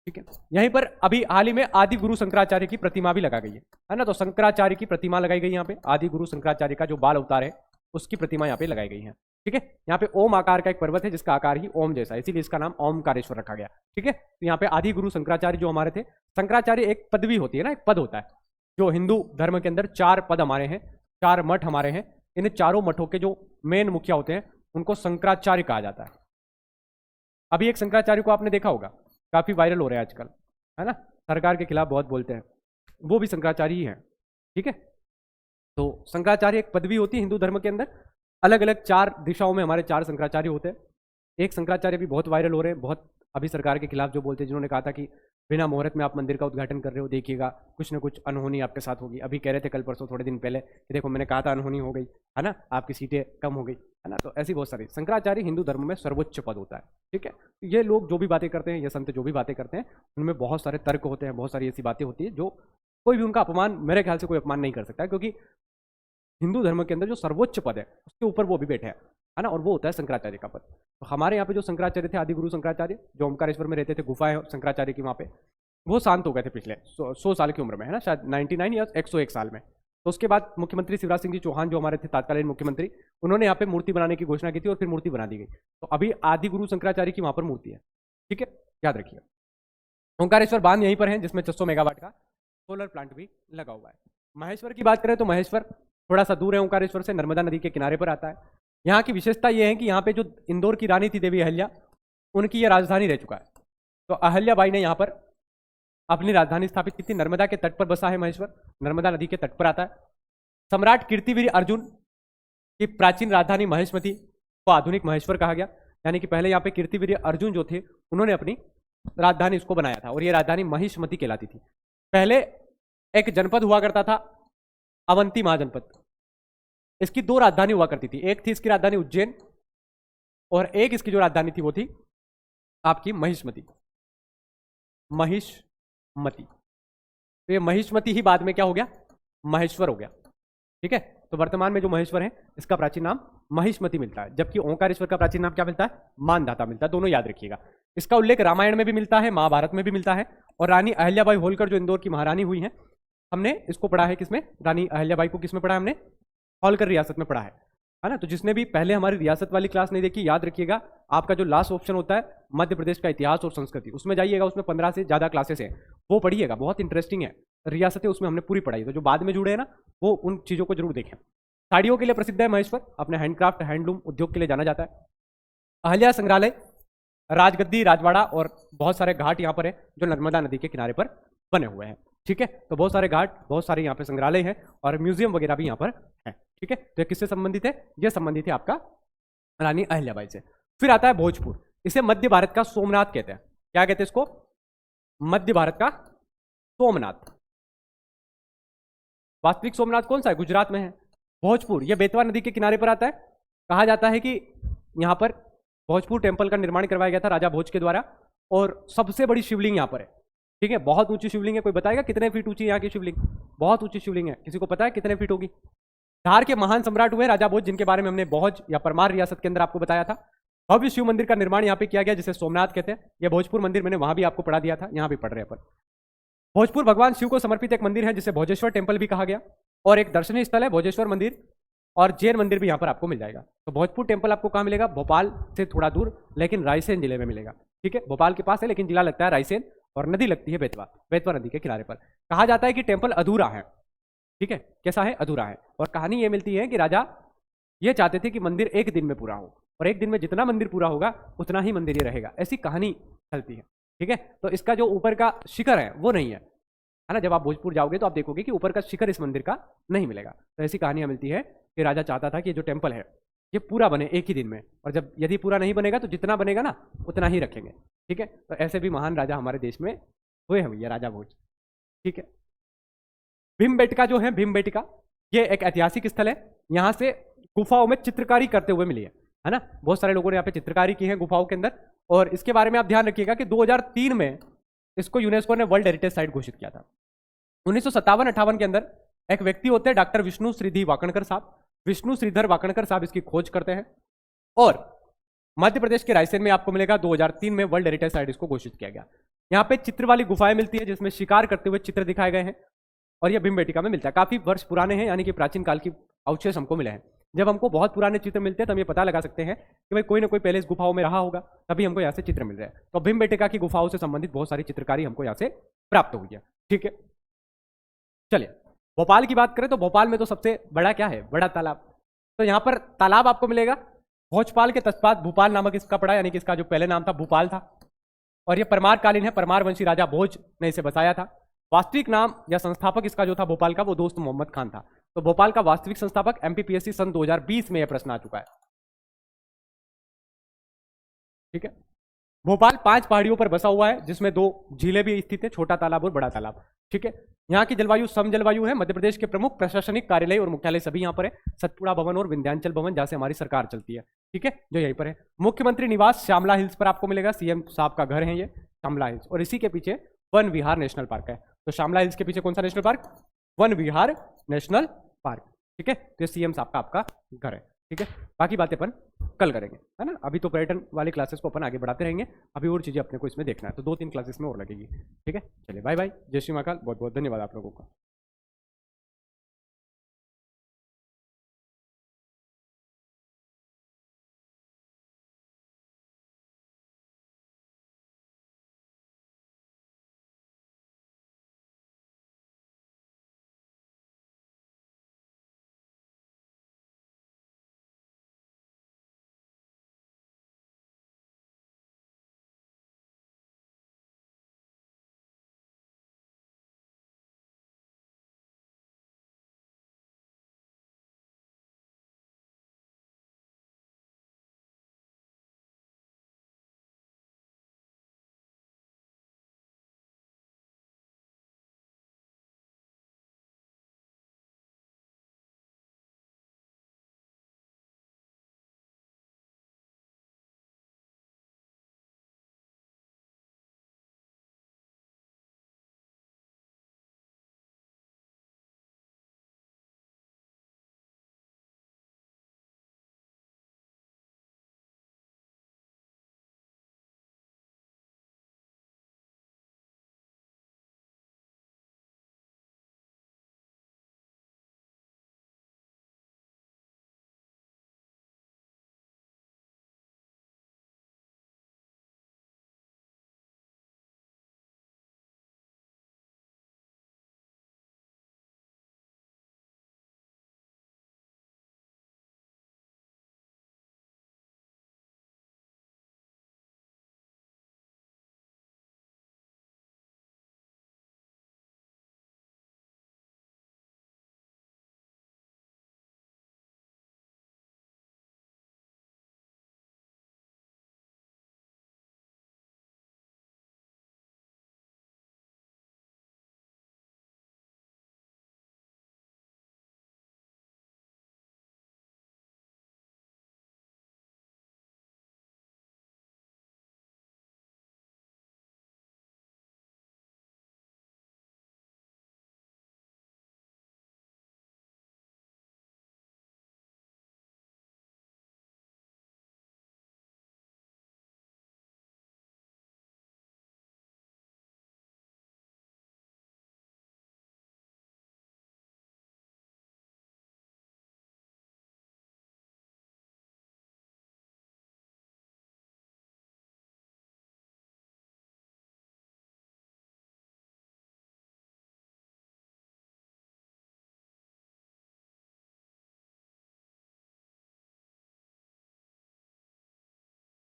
ठीक है, यहीं पर अभी हाल ही में आदि गुरु शंकराचार्य की प्रतिमा भी लगा गई है ना। तो शंकराचार्य की प्रतिमा लगाई गई यहाँ पे, आदि गुरु शंकराचार्य का जो बाल अवतार है उसकी प्रतिमा यहाँ पे लगाई गई है। ठीक है, यहाँ पे ओम आकार का एक पर्वत है जिसका आकार ही ओम जैसा है, इसीलिए इसका नाम ओमकारेश्वर रखा गया। ठीक है, तो यहाँ पे आदि गुरु शंकराचार्य जो हमारे थे, शंकराचार्य एक पदवी होती है ना, एक पद होता है। जो हिंदू धर्म के अंदर 4 पद हमारे हैं, 4 मठ हमारे हैं, इन चारों मठों के जो मेन मुखिया होते हैं उनको शंकराचार्य कहा जाता है। अभी एक शंकराचार्य को आपने देखा होगा, काफी वायरल हो रहा है आजकल, है ना, सरकार के खिलाफ बहुत बोलते हैं, वो भी शंकराचार्य ही है। ठीक है, तो शंकराचार्य एक पदवी होती है हिंदू धर्म के अंदर। अलग अलग 4 दिशाओं में हमारे 4 शंकराचार्य होते हैं। एक शंकराचार्य भी बहुत वायरल हो रहे हैं, बहुत अभी सरकार के खिलाफ जो बोलते हैं, जिन्होंने कहा था कि बिना मुहूर्त में आप मंदिर का उद्घाटन कर रहे हो, देखिएगा कुछ ना कुछ अनहोनी आपके साथ होगी। अभी कह रहे थे कल परसों थोड़े दिन पहले कि देखो मैंने कहा था अनहोनी हो गई, है ना, आपकी सीटें कम हो गई, है ना। तो ऐसी बहुत सारी, शंकराचार्य हिंदू धर्म में सर्वोच्च पद होता है, ठीक है। ये लोग जो भी बातें करते हैं, ये संत जो भी बातें करते हैं, उनमें बहुत सारे तर्क होते हैं, बहुत सारी ऐसी बातें होती है जो कोई भी उनका अपमान, मेरे ख्याल से कोई अपमान नहीं कर सकता, क्योंकि हिंदू धर्म के अंदर जो सर्वोच्च पद है उसके ऊपर वो भी बैठे हैं, है ना, और वो होता है शंकराचार्य का पद। तो हमारे यहाँ पे जो शंकराचार्य थे, आदि गुरु शंकराचार्य, जो ओमकारेश्वर में रहते थे, गुफा है शंकराचार्य की वहाँ पे, वो शांत हो गए थे पिछले 100 साल की उम्र में, है ना, शायद 99 या 101 साल में। तो उसके बाद मुख्यमंत्री शिवराज सिंह जी चौहान जो हमारे थे तत्कालीन मुख्यमंत्री, उन्होंने यहाँ पे मूर्ति बनाने की घोषणा की थी और फिर मूर्ति बना दी गई। तो अभी आदि गुरु शंकराचार्य की वहाँ पर मूर्ति है, ठीक है, याद रखिए। ओंकारेश्वर बांध यहीं पर है जिसमें 600 मेगावाट का सोलर प्लांट भी लगा हुआ है। महेश्वर की बात करें तो महेश्वर थोड़ा सा दूर है ओंकारेश्वर से, नर्मदा नदी के किनारे पर आता है। यहाँ की विशेषता यह है कि यहाँ पे जो इंदौर की रानी थी देवी अहल्या, उनकी यह राजधानी रह चुका है। तो अहल्याबाई ने यहाँ पर अपनी राजधानी स्थापित की थी। नर्मदा के तट पर बसा है महेश्वर, नर्मदा नदी के तट पर आता है। सम्राट कीर्तिवीर अर्जुन की प्राचीन राजधानी महिष्मती को आधुनिक महेश्वर कहा गया, यानी कि पहले यहाँ पे कीर्तिवीर अर्जुन जो थे उन्होंने अपनी राजधानी इसको बनाया था और ये राजधानी महिष्मती कहलाती थी। पहले एक जनपद हुआ करता था अवंती महाजनपद, इसकी 2 राजधानी हुआ करती थी, एक थी इसकी राजधानी उज्जैन और एक इसकी जो राजधानी थी वो थी आपकी महिष्मती। महिष्मती, तो ये महिष्मती ही बाद में क्या हो गया, महेश्वर हो गया, ठीक है। तो वर्तमान में जो महेश्वर है इसका प्राचीन नाम महिष्मती मिलता है, जबकि ओंकारेश्वर का प्राचीन नाम क्या मिलता है, मानधाता मिलता है। दोनों याद रखिएगा। इसका उल्लेख रामायण में भी मिलता है, महाभारत में भी मिलता है। और रानी अहल्याबाई होलकर जो इंदौर की महारानी हुई है, हमने इसको पढ़ा है किसमें, रानी अहल्याबाई को किसमें पढ़ा है हमने, होलकर रियासत में पढ़ा है ना। तो जिसने भी पहले हमारी रियासत वाली क्लास नहीं देखी, याद रखिएगा आपका जो लास्ट ऑप्शन होता है मध्य प्रदेश का इतिहास और संस्कृति, उसमें जाइएगा, उसमें 15 से ज्यादा क्लासेस हैं, वो पढ़िएगा, बहुत इंटरेस्टिंग है। रियासतें उसमें हमने पूरी पढ़ाई, तो जो बाद में जुड़े हैं ना वो उन चीजों को जरूर देखें। साड़ियों के लिए प्रसिद्ध है महेश्वर, अपने हैंडक्राफ्ट हैंडलूम उद्योग के लिए जाना जाता है। अहल्या संग्रहालय, राजगद्दी, राजवाड़ा और बहुत सारे घाट यहाँ पर है जो नर्मदा नदी के किनारे पर बने हुए हैं, ठीक है। तो बहुत सारे घाट, बहुत सारे यहाँ पे संग्रहालय हैं और म्यूजियम वगैरह भी यहाँ पर है, ठीक है। तो किससे संबंधित है, ये संबंधित है आपका रानी अहल्याबाई से। फिर आता है भोजपुर, इसे मध्य भारत का सोमनाथ कहते हैं। क्या कहते हैं इसको, मध्य भारत का सोमनाथ। वास्तविक सोमनाथ कौन सा है, गुजरात में है। भोजपुर ये बेतवा नदी के किनारे पर आता है। कहा जाता है कि यहाँ पर भोजपुर टेम्पल का निर्माण करवाया गया था राजा भोज के द्वारा, और सबसे बड़ी शिवलिंग यहाँ पर है, ठीक है। बहुत ऊंची शिवलिंग है। कोई बताएगा कितने फीट ऊंची है यहाँ की शिवलिंग, बहुत ऊंची शिवलिंग है, किसी को पता है कितने फीट होगी। धार के महान सम्राट हुए राजा भोज, जिनके बारे में हमने भोज या परमार रियासत के अंदर आपको बताया था। भव्य शिव मंदिर का निर्माण यहाँ पे किया गया जिसे सोमनाथ कहते हैं। यह भोजपुर मंदिर मैंने वहां भी आपको पढ़ा दिया था, यहाँ भी पढ़ रहे हैं पर। भोजपुर भगवान शिव को समर्पित एक मंदिर है जिसे भोजेश्वर टेम्पल भी कहा गया, और एक दर्शनीय स्थल है भोजेश्वर मंदिर, और जैन मंदिर भी यहाँ पर आपको मिल जाएगा। तो भोजपुर टेम्पल आपको कहाँ मिलेगा, भोपाल से थोड़ा दूर लेकिन रायसेन जिले में मिलेगा, ठीक है। भोपाल के पास है लेकिन जिला लगता है रायसेन, और नदी लगती है बेतवा, बेतवा नदी के किनारे पर। कहा जाता है कि टेम्पल अधूरा है, ठीक है। कैसा है, अधूरा है। और कहानी ये मिलती है कि राजा ये चाहते थे कि मंदिर एक दिन में पूरा हो, और एक दिन में जितना मंदिर पूरा होगा उतना ही मंदिर ये रहेगा, ऐसी कहानी चलती है, ठीक है। तो इसका जो ऊपर का शिखर है वो नहीं है ना। जब आप भोजपुर जाओगे तो आप देखोगे कि ऊपर का शिखर इस मंदिर का नहीं मिलेगा। तो ऐसी कहानियां मिलती है कि राजा चाहता था कि जो टेम्पल है ये पूरा बने एक ही दिन में, और जब यदि पूरा नहीं बनेगा तो जितना बनेगा ना उतना ही रखेंगे, ठीक है। तो ऐसे भी महान राजा हमारे देश में हुए हैं भैया, राजा भोज, ठीक है। भीमबेटका जो है, भीमबेटका ये एक ऐतिहासिक स्थल है। यहाँ से गुफाओं में चित्रकारी करते हुए मिली है ना। बहुत सारे लोगों ने यहाँ पे चित्रकारी की है गुफाओं के अंदर, और इसके बारे में आप ध्यान रखिएगा कि 2003 में इसको यूनेस्को ने वर्ल्ड हेरिटेज साइट घोषित किया था। 1957-58 के अंदर एक व्यक्ति होते हैं डॉक्टर विष्णु श्रीधर वाकणकर साहब, विष्णु श्रीधर वाकणकर साहब इसकी खोज करते हैं, और मध्य प्रदेश के रायसेन में आपको मिलेगा। 2003 में वर्ल्ड हेरिटेज साइट इसको घोषित किया गया। यहाँ पे चित्र वाली गुफाएं मिलती है जिसमें शिकार करते हुए चित्र दिखाए गए हैं, और यह भीमबेटका में मिलता है। काफी वर्ष पुराने हैं, यानी कि प्राचीन काल की अवशेष हमको मिले हैं। जब हमको बहुत पुराने चित्र मिलते हैं तो हम ये पता लगा सकते हैं कि भाई कोई ना कोई पहले इस गुफाओं में रहा होगा, तभी हमको यहाँ से चित्र मिल रहे हैं। तो भीमबेटका की गुफाओं से संबंधित बहुत सारी चित्रकारी हमको यहाँ से प्राप्त हुई है, ठीक है। चलिए भोपाल की बात करें तो भोपाल में तो सबसे बड़ा क्या है, बड़ा तालाब। तो यहाँ पर तालाब आपको मिलेगा। भोजपाल के तत्पात भूपाल नामक इसका पड़ा, यानी कि इसका जो पहले नाम था भूपाल था, और यह परमार कालीन है। परमार वंशी राजा भोज ने इसे बसाया था। वास्तविक नाम या संस्थापक इसका जो था भोपाल का, वो दोस्त मोहम्मद खान था। तो भोपाल का वास्तविक संस्थापक एमपीपीएससी सन 2020 में यह प्रश्न आ चुका है, ठीक है। भोपाल 5 पहाड़ियों पर बसा हुआ है, जिसमें 2 झीलें भी स्थित है, छोटा तालाब और बड़ा तालाब। ठीक है, यहाँ की जलवायु सम जलवायु है। मध्य प्रदेश के प्रमुख प्रशासनिक कार्यालय और मुख्यालय सभी यहाँ पर है, सतपुड़ा भवन और विंध्याचल भवन, जहाँ से हमारी सरकार चलती है। ठीक है, जो यहीं पर है। मुख्यमंत्री निवास श्यामला हिल्स पर आपको मिलेगा, सीएम साहब का घर है ये श्यामला हिल्स, और इसी के पीछे वन विहार नेशनल पार्क है। तो श्यामला हिल्स के पीछे कौन सा नेशनल पार्क? वन विहार नेशनल पार्क। ठीक है, तो सीएम साहब का आपका घर है। ठीक है, बाकी बातें अपन कल करेंगे, है ना। अभी तो पर्यटन वाली क्लासेस को अपन आगे बढ़ाते रहेंगे, अभी और चीजें अपने को इसमें देखना है, तो 2-3 क्लासेस में और लगेगी। ठीक है, चलिए बाय बाय, जय श्री महाकाल, बहुत बहुत धन्यवाद आप लोगों का।